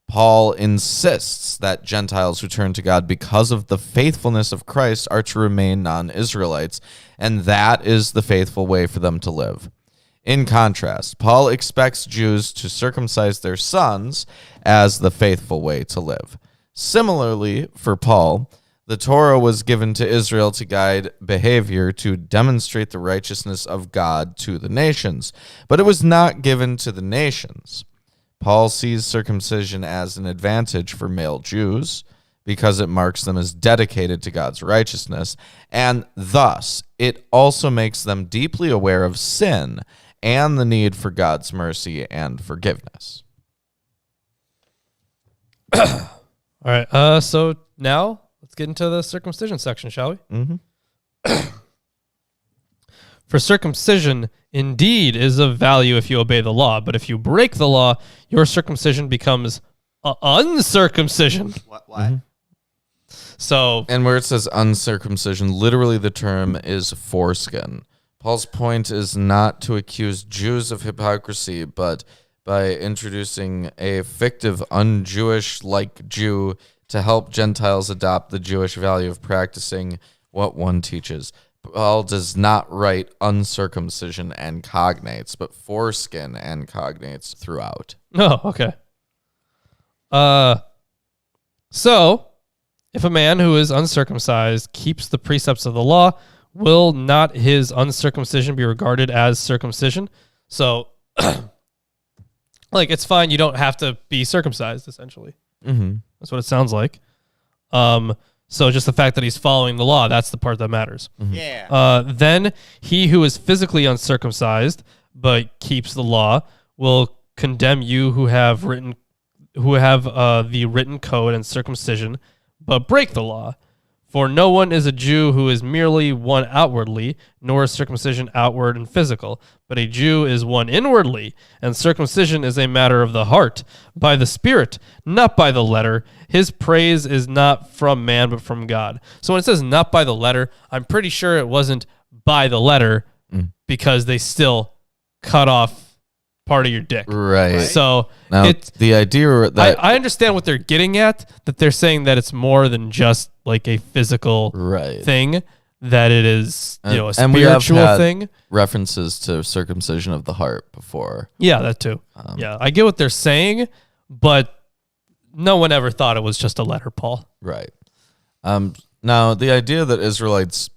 Paul insists that Gentiles who turn to God because of the faithfulness of Christ are to remain non-Israelites, and that is the faithful way for them to live. In contrast, Paul expects Jews to circumcise their sons as the faithful way to live. Similarly, for Paul, the Torah was given to Israel to guide behavior to demonstrate the righteousness of God to the nations, but it was not given to the nations. Paul sees circumcision as an advantage for male Jews because it marks them as dedicated to God's righteousness, and thus it also makes them deeply aware of sin and the need for God's mercy and forgiveness. All right. So now let's get into the circumcision section, shall we? Mm-hmm. For circumcision indeed is of value if you obey the law, but if you break the law, your circumcision becomes uncircumcision. What? Mm-hmm. So, And where it says uncircumcision, literally the term is foreskin. Paul's point is not to accuse Jews of hypocrisy, but by introducing a fictive un-Jewish-like Jew to help Gentiles adopt the Jewish value of practicing what one teaches. Paul does not write uncircumcision and cognates, but foreskin and cognates throughout. oh, okay. So, if a man who is uncircumcised keeps the precepts of the law, will not his uncircumcision be regarded as circumcision? So, like, it's fine. You don't have to be circumcised, essentially. Mm-hmm. That's what it sounds like. So just the fact that he's following the law, that's the part that matters. Mm-hmm. Yeah. Then he who is physically uncircumcised but keeps the law will condemn you who have the written code and circumcision but break the law. For no one is a Jew who is merely one outwardly, nor is circumcision outward and physical, but a Jew is one inwardly, and circumcision is a matter of the heart, by the Spirit, not by the letter. His praise is not from man, but from God. So when it says not by the letter, I'm pretty sure it wasn't by the letter because they still cut off part of your dick. Right. So Now, it's the idea that I understand what they're getting at, that they're saying that it's more than just like a physical right. thing, that it is, a And we have spiritual had thing. references to circumcision of the heart before. Yeah, that too. Yeah, I get what they're saying, but no one ever thought it was just a letter, Paul. Right. Now, the idea that Israelites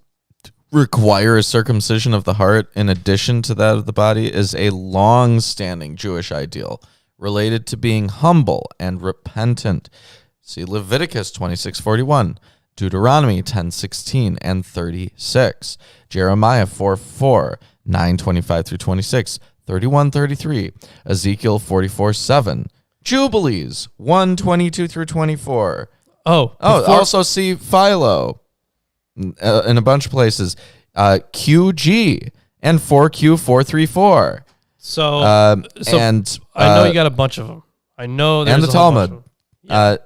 require a circumcision of the heart in addition to that of the body is a long-standing Jewish ideal related to being humble and repentant. See Leviticus 26:41, Deuteronomy 10:16 and 36, Jeremiah 4:4, 9:25 through 26, 31:33, Ezekiel 44:7, Jubilees 1:22 through 24. Also see Philo in a bunch of places, QG and 4Q434. So, and I know you got a bunch of them. I know there's and the a whole bunch Talmud. of them. Yeah.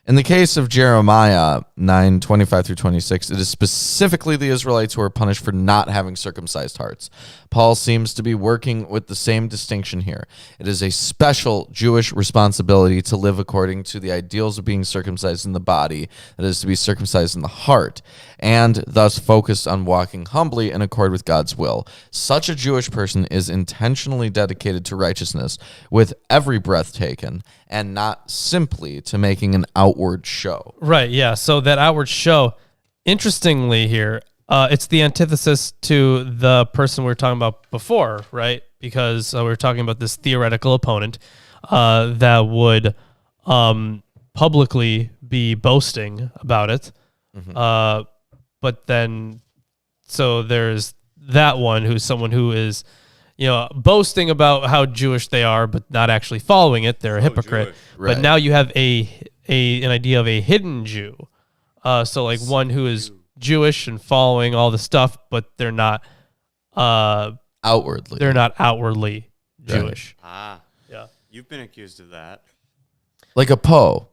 In the case of Jeremiah 9:25 through 26, it is specifically the Israelites who are punished for not having circumcised hearts. Paul seems to be working with the same distinction here. It is a special Jewish responsibility to live according to the ideals of being circumcised in the body, that is, to be circumcised in the heart, and thus focused on walking humbly in accord with God's will. Such a Jewish person is intentionally dedicated to righteousness with every breath taken, and not simply to making an outward show. Right, yeah. So that outward show, interestingly here, it's the antithesis to the person we were talking about before, right? Because we were talking about this theoretical opponent that would publicly be boasting about it. Mm-hmm. But then, so there's that one who's someone who is, boasting about how Jewish they are, but not actually following it. They're a hypocrite. Jewish. Right. But now you have an idea of a hidden Jew. So like one who is Jewish and following all the stuff, but they're not Outwardly. They're not outwardly Jewish. Ah, Yeah. you've been accused of that. Like a Poe.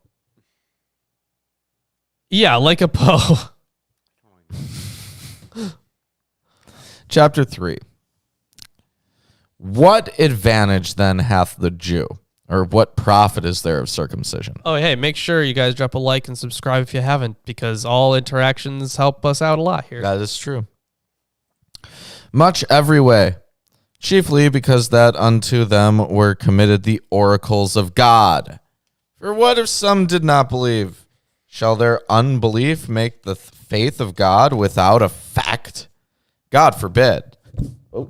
Yeah, like a Poe. Chapter 3. What advantage then hath the Jew? Or what profit is there of circumcision? Oh, hey, make sure you guys drop a like and subscribe if you haven't, because all interactions help us out a lot here. That is true. Much every way, chiefly because that unto them were committed the oracles of God. For what if some did not believe? Shall their unbelief make the faith of God without effect? God forbid. Oh.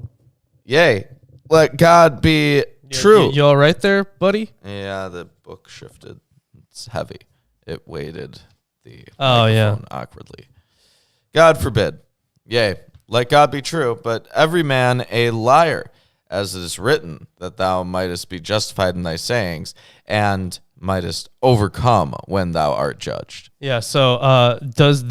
Yea, let God be true. You all right there, buddy? Yeah, the book shifted. It's heavy. It weighted the microphone awkwardly. God forbid. Yea, let God be true, but every man a liar, as it is written, that thou mightest be justified in thy sayings, and mightest overcome when thou art judged. Yeah, so does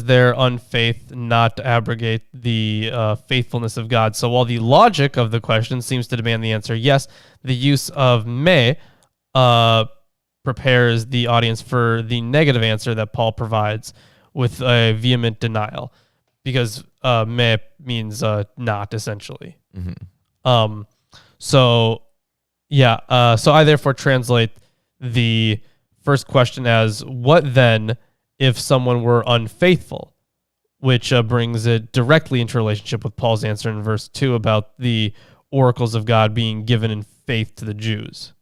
their unfaith not abrogate the faithfulness of God? So while the logic of the question seems to demand the answer yes, the use of may prepares the audience for the negative answer that Paul provides with a vehement denial, because may means not, essentially. Mm-hmm. So I therefore translate the first question as, what then if someone were unfaithful, which brings it directly into relationship with Paul's answer in verse 2 about the oracles of God being given in faith to the Jews.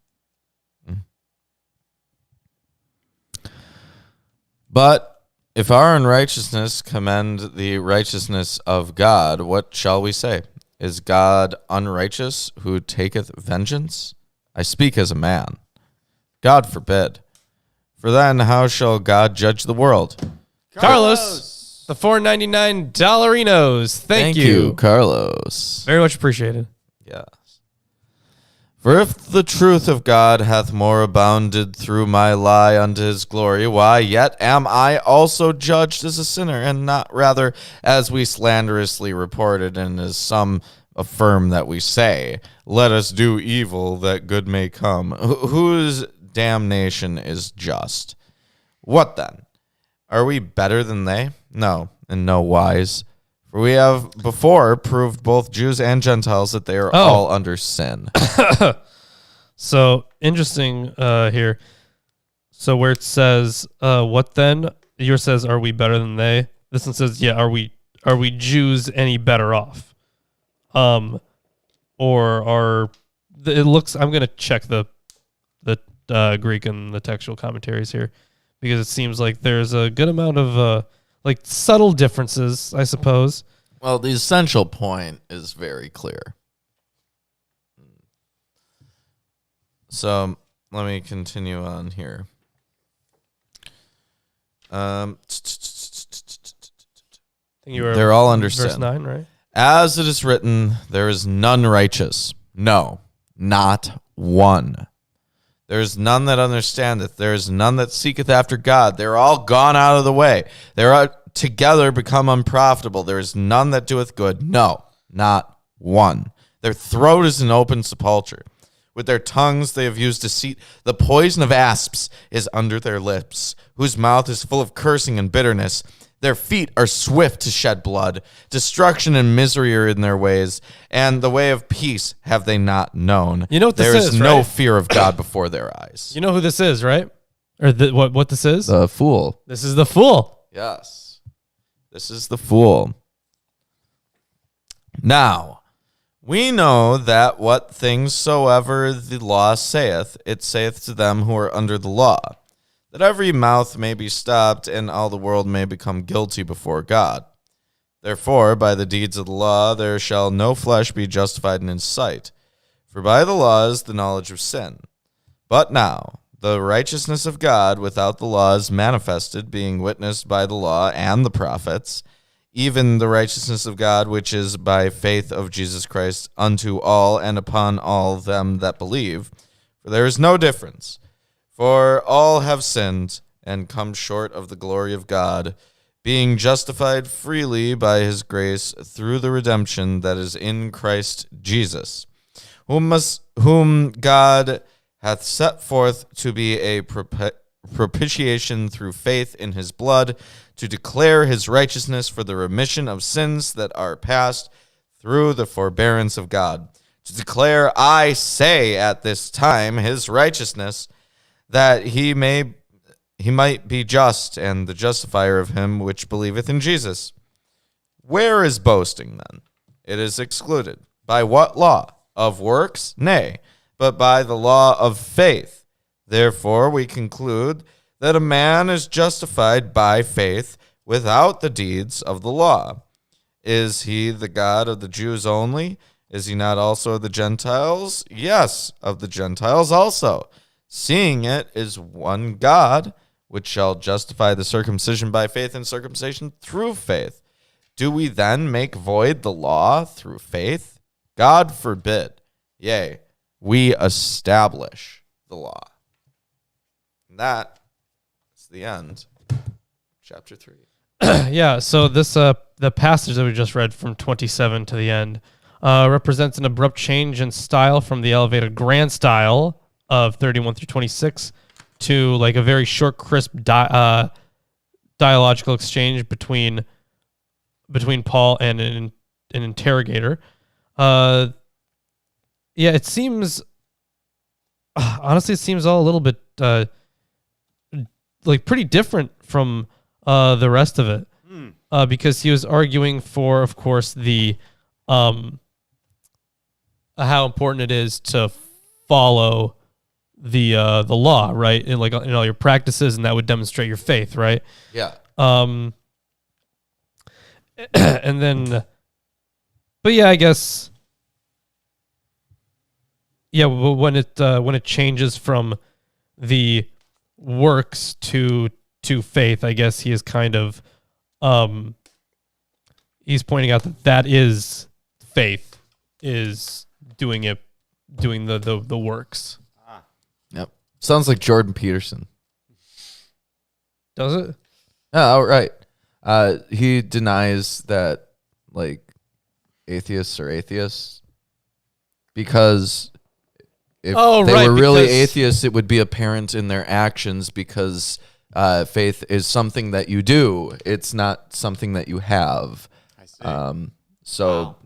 But if our unrighteousness commend the righteousness of God, what shall we say? Is God unrighteous who taketh vengeance? I speak as a man. God forbid. For then how shall God judge the world? Carlos, the $4.99 dollarinos. Thank you, Carlos. Very much appreciated. Yes. For if the truth of God hath more abounded through my lie unto his glory, why yet am I also judged as a sinner, and not rather as we slanderously reported, and as some affirm that we say, let us do evil that good may come, whose damnation is just. What then? Are we better than they? No, in no wise. For we have before proved both Jews and Gentiles that they are all under sin. So interesting here. So where it says, what then? Yours says, are we better than they? This one says, yeah, are we Jews any better off? Or are it looks? I'm gonna check the Greek and the textual commentaries here, because it seems like there's a good amount of like subtle differences, I suppose. Well, the essential point is very clear. So let me continue on here. They're all under verse sin. 9, right? As it is written, there is none righteous. No, not one. There is none that understandeth. There is none that seeketh after God. They are all gone out of the way. They are together become unprofitable. There is none that doeth good. No, not one. Their throat is an open sepulchre. With their tongues they have used deceit. The poison of asps is under their lips, whose mouth is full of cursing and bitterness. Their feet are swift to shed blood. Destruction and misery are in their ways, and the way of peace have they not known. You know what this is, There is no right? fear of God before their eyes. You know who this is, right? Or what this is? The fool. This is the fool. Yes. This is the fool. Now, we know that what things soever the law saith, it saith to them who are under the law, that every mouth may be stopped, and all the world may become guilty before God. Therefore, by the deeds of the law, there shall no flesh be justified in his sight. For by the law is the knowledge of sin. But now, the righteousness of God without the law is manifested, being witnessed by the law and the prophets, even the righteousness of God, which is by faith of Jesus Christ unto all and upon all them that believe. For there is no difference. For all have sinned and come short of the glory of God, being justified freely by his grace through the redemption that is in Christ Jesus, whom God hath set forth to be a propitiation through faith in his blood, to declare his righteousness for the remission of sins that are past through the forbearance of God, to declare, I say at this time, his righteousness, that he might be just and the justifier of him which believeth in Jesus. Where is boasting then? It is excluded. By what law? Of works? Nay, but by the law of faith. Therefore we conclude that a man is justified by faith without the deeds of the law. Is he the God of the Jews only? Is he not also of the Gentiles? Yes, of the Gentiles also. Seeing it is one God, which shall justify the circumcision by faith and circumcision through faith. Do we then make void the law through faith? God forbid. Yea, we establish the law. And that is the end. Chapter 3. Yeah, so this the passage that we just read from 27 to the end represents an abrupt change in style from the elevated grand style of 31 through 26 to like a very short, crisp dialogical exchange between Paul and an interrogator. Yeah, it seems honestly, it seems all a little bit like pretty different from the rest of it, because he was arguing for, of course, the how important it is to follow the law, right? In like in all your practices, and that would demonstrate your faith, right? Yeah. And then, but yeah, I guess, yeah, when it changes from the works to faith, I guess he is kind of he's pointing out that is faith, is doing the works. Yep. Sounds like Jordan Peterson. Does it? Oh, right. He denies that like atheists are atheists because if they were really atheists, it would be apparent in their actions, because faith is something that you do. It's not something that you have. I see. So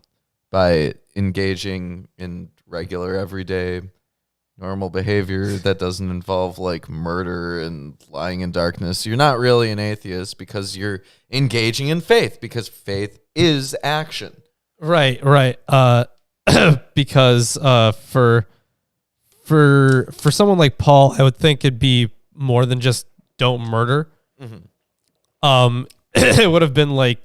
by engaging in regular, everyday, normal behavior that doesn't involve like murder and lying in darkness, you're not really an atheist, because you're engaging in faith, because faith is action. Right. Because for someone like Paul, I would think it'd be more than just don't murder. Mm-hmm. It would have been like,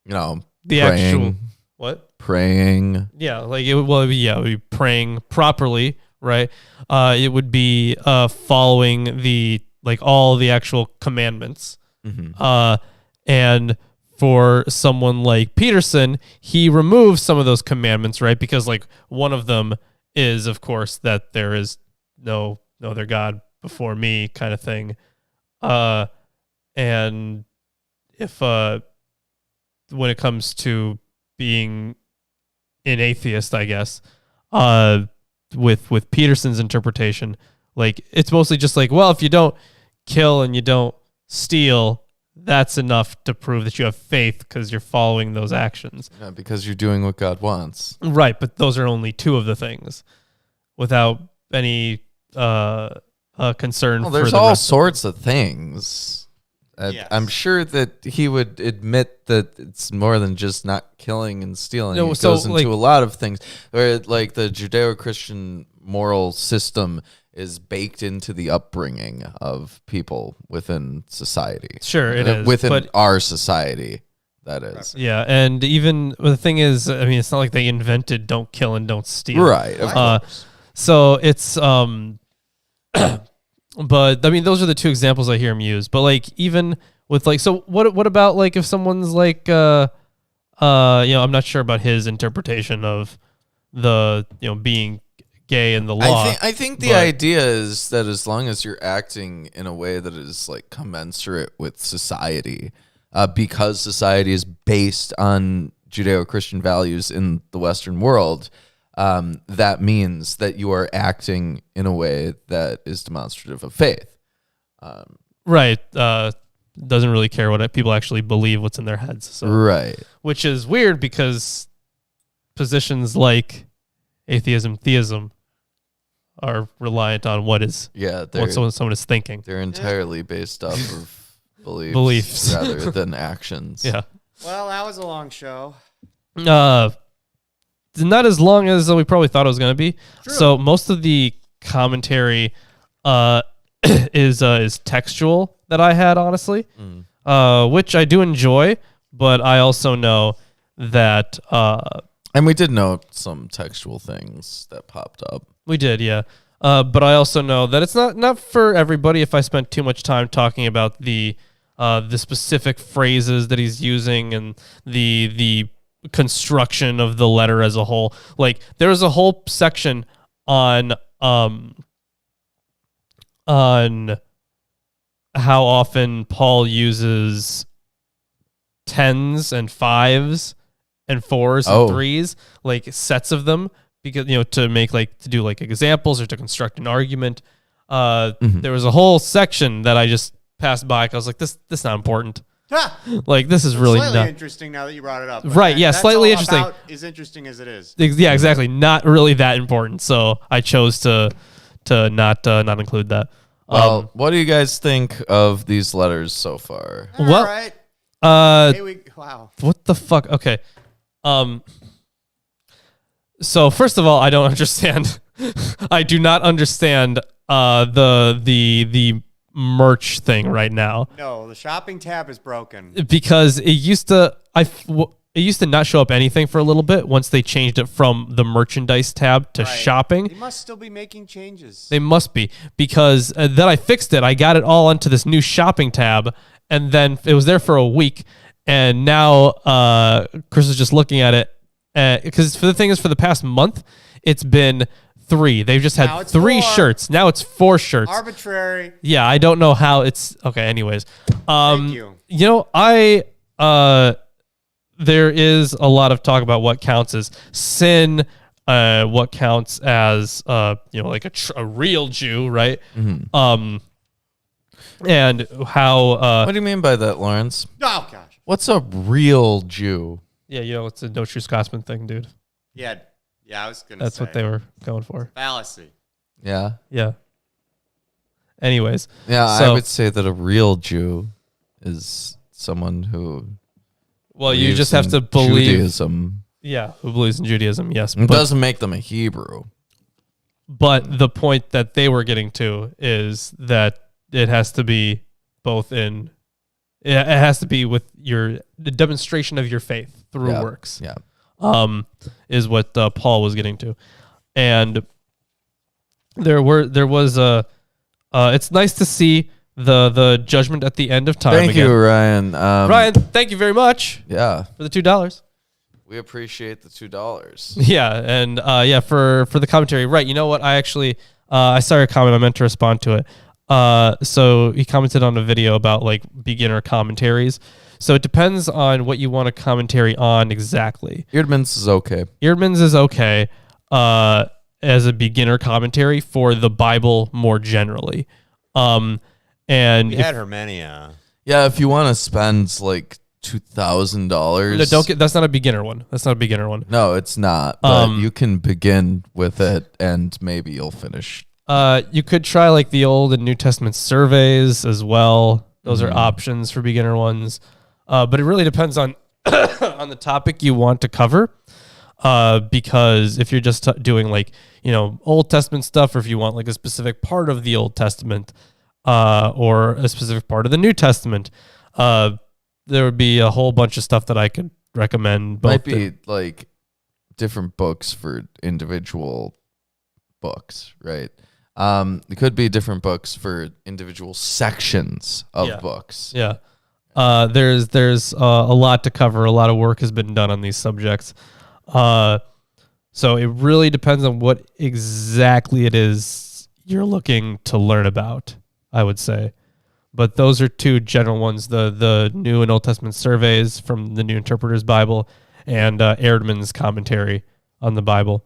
the praying. Actual what? Praying. Yeah, like it would be praying properly, right? It would be following the like all the actual commandments. Mm-hmm. And for someone like Peterson, he removes some of those commandments, right? Because like one of them is, of course, that there is no other God before me, kind of thing. And if when it comes to being an atheist, I guess, with Peterson's interpretation, like it's mostly just like, well, if you don't kill and you don't steal, that's enough to prove that you have faith because you're following those actions. Yeah, because you're doing what God wants. Right, but those are only two of the things, without any concern. Well, there's all sorts of things. Yes. I'm sure that he would admit that it's more than just not killing and stealing. No, it goes into a lot of things. Where like the Judeo-Christian moral system is baked into the upbringing of people within society. Sure, it is. Within our society, that is. Yeah, and even the thing is, I mean, it's not like they invented don't kill and don't steal. Right, of course. So it's... But I mean, those are the two examples I hear him use. But like, even with like, so what about like if someone's like, I'm not sure about his interpretation of the being gay and the law. I think the idea is that as long as you're acting in a way that is like commensurate with society, because society is based on Judeo-Christian values in the Western world. That means that you are acting in a way that is demonstrative of faith. Right. Doesn't really care what people actually believe, what's in their heads. So. Right. Which is weird because positions like atheism, theism are reliant on what someone is thinking. They're entirely based off of beliefs rather than actions. Yeah. Well, that was a long show. Not as long as we probably thought it was going to be. True. So most of the commentary is textual that I had, honestly, which I do enjoy, but I also know that and we did note some textual things that popped up. We did, yeah. But I also know that it's not for everybody. If I spent too much time talking about the specific phrases that he's using and the construction of the letter as a whole, like there was a whole section on how often Paul uses tens and fives and fours and threes, like sets of them, because to do examples or to construct an argument. There was a whole section that I just passed by. I was like, this is not important. Like this is really slightly not interesting now that you brought it up. Right? Yeah, that's slightly all interesting. about as interesting as it is. Yeah, exactly. Not really that important. So I chose to not include that. Well, what do you guys think of these letters so far? All Well, right. Wow. What the fuck? Okay. So first of all, I don't understand. I do not understand the merch thing right now, No, the shopping tab is broken. because it used to not show up anything for a little bit once they changed it from the merchandise tab to Right. shopping. They must still be making changes. They must be, because then I fixed it. I got it all onto this new shopping tab, and then it was there for a week, and now Chris is just looking at it, because for the past month it's been 3. They've just Now had it's 3 4. shirts. Now it's 4 shirts. Arbitrary. Yeah, I don't know how it's okay. Anyways, Thank you. There is a lot of talk about what counts as sin, what counts as like a real Jew, right? And how What do you mean by that, Lawrence? Oh gosh. What's a real Jew? it's a no true Scotsman thing, dude. Yeah, I was gonna. That's say. what they were going for. Fallacy. Yeah. Yeah. Anyways, Yeah, I So- would say that a real Jew is someone who well, you believes just have in to believe. Judaism. Yeah, who believes in Judaism? Yes, It but doesn't make them a Hebrew. the point that they were getting to is that it has to be both in. It has to be with the demonstration of your faith through Yeah. works. Yeah. Is what Paul was getting to, and there was a. It's nice to see the judgment at the end of time. Thank again. you, Ryan. Ryan. Thank you very much Yeah, for the $2. we appreciate the $2. Yeah, and for the commentary, right? You know what? I actually I saw your comment. I meant to respond to it. So he commented on a video about like beginner commentaries. So it depends on what you want a commentary on exactly. Eerdmans is okay. Eerdmans is okay as a beginner commentary for the Bible more generally. And We had Hermenia. Yeah, if you want to spend like $2,000. no, that's not a beginner one. That's not a beginner one. No, it's not. But you can begin with it, and maybe you'll finish. You could try like the Old and New Testament surveys as well. Those are options for beginner ones. But it really depends on on the topic you want to cover. Because if you're just doing like, Old Testament stuff, or if you want like a specific part of the Old Testament, or a specific part of the New Testament, there would be a whole bunch of stuff that I could recommend. Might be like different books for individual books, right? It could be different books for individual sections of books. Yeah. There's a lot to cover. A lot of work has been done on these subjects. So it really depends on what exactly it is you're looking to learn about, I would say. But those are 2 general ones, the New and Old Testament surveys from the New Interpreter's Bible and Eerdmans' commentary on the Bible.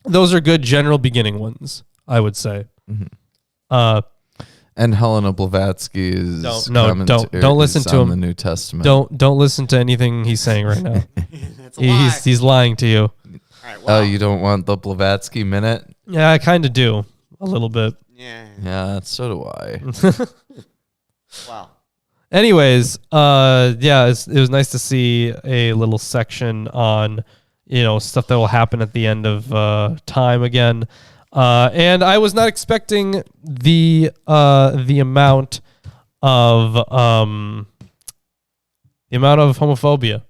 Those are good general beginning ones, I would say. Mm-hmm. And Helena Blavatsky's don't listen to him. The New Testament. Don't listen to anything he's saying right now. That's a lie. He's lying to you. All right, Oh, you don't want the Blavatsky minute? Yeah, I kind of do a little bit. Yeah, so do I. Wow. Anyways, yeah, it was nice to see a little section on, stuff that will happen at the end of time again. And I was not expecting the amount of homophobia.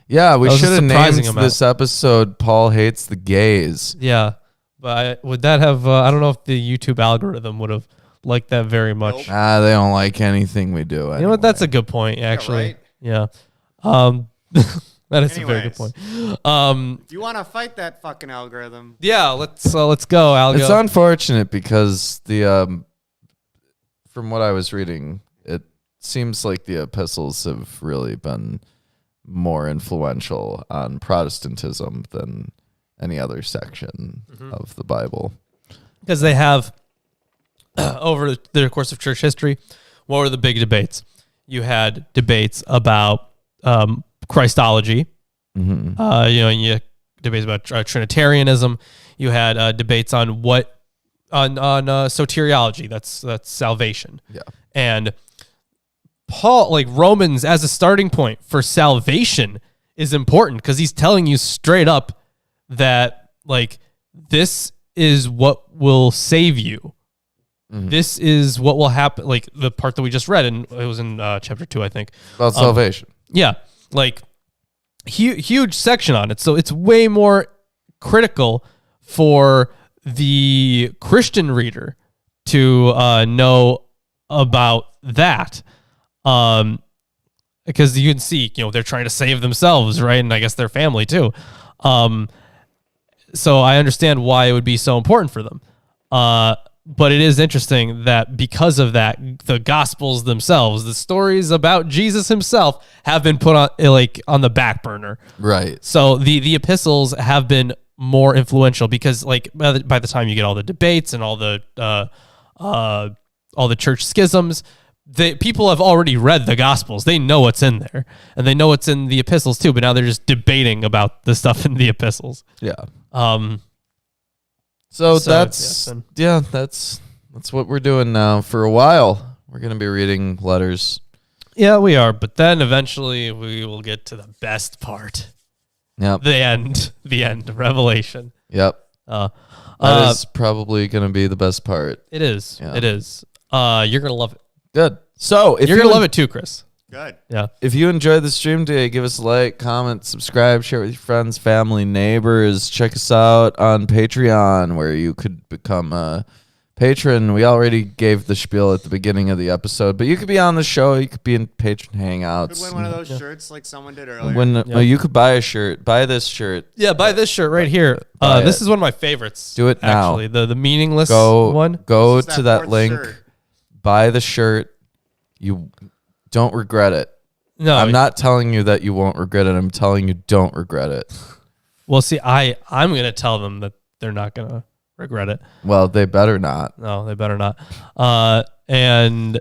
Yeah, we That was a should have named surprising amount. this episode "Paul Hates the Gays." Yeah, but would that have? I don't know if the YouTube algorithm would have liked that very much. Nope. They don't like anything we do. You know what? That's a good point, actually. right? Yeah. That is a very good point. If you want to fight that fucking algorithm, Yeah, let's go, Algo. It's unfortunate because from what I was reading, it seems like the epistles have really been more influential on Protestantism than any other section of the Bible. Because they have, over the course of church history, what were the big debates? You had debates about Christology. You had debates about Trinitarianism. You had debates on soteriology. That's salvation. Yeah. And Paul, like Romans, as a starting point for salvation is important because he's telling you straight up that like this is what will save you. This is what will happen. Like the part that we just read, and it was in chapter 2, I think. About salvation. Yeah, like huge section on it. So it's way more critical for the Christian reader to know about that. Because you can see, they're trying to save themselves, right? And I guess their family too. So I understand why it would be so important for them. But it is interesting that because of that, the Gospels themselves, the stories about Jesus himself, have been put on the back burner. Right. So the epistles have been more influential because, like, by the time you get all the debates and all the church schisms, people have already read the Gospels. They know what's in there, and they know what's in the epistles too. But now they're just debating about the stuff in the epistles. Yeah. So that's what we're doing now. For a while, we're going to be reading letters. Yeah, we are. But then eventually we will get to the best part. Yep. The end, Revelation. Yep. That is probably going to be the best part. It is. Yeah. It is. You're going to love it. Good. So if you're going to love it too, Chris. good. Yeah. If you enjoyed the stream today, give us a like, comment, subscribe, share it with your friends, family, neighbors. Check us out on Patreon, where you could become a patron. We already gave the spiel at the beginning of the episode, but you could be on the show. You could be in patron hangouts. Could win one of those shirts like someone did earlier. You could buy a shirt. Buy this shirt. Yeah, buy this shirt right here. This is one of my favorites. Do it now. Actually, the meaningless one. Go This is to that fourth link. shirt. Buy the shirt. You don't regret it. No, I'm not telling you that you won't regret it. I'm telling you don't regret it. Well, see, I'm gonna tell them that they're not gonna regret it. Well, they better not. No, they better not. And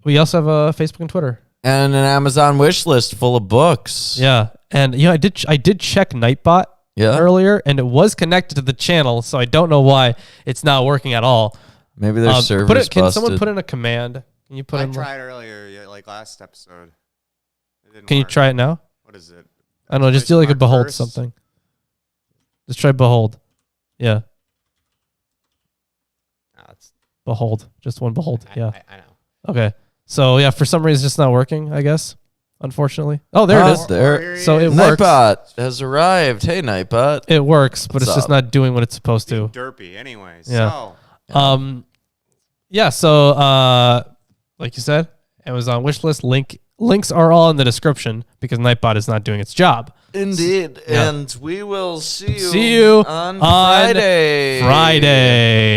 we also have a Facebook and Twitter. And an Amazon wish list full of books. Yeah, and I did check Nightbot earlier, and it was connected to the channel, so I don't know why it's not working at all. Maybe their server's busted. Can someone put in a command? Can you put I in? tried earlier, like last episode. It didn't Can you work. try it now? What is it? I don't know. Just do like a behold First? something. Just try behold. Yeah. No, it's, Behold. Just one behold. Yeah. I know. Okay. So yeah, for some reason it's just not working, I guess. Unfortunately. Oh, there it is. There. So it works. Nightbot has arrived. Hey, Nightbot. It works, but What's it's just up? not doing what it's supposed to. Derpy, anyways. Yeah. So, Yeah, so like you said, Amazon wishlist links are all in the description because Nightbot is not doing its job. Indeed. Yeah. And we will see See you on on Friday. Friday.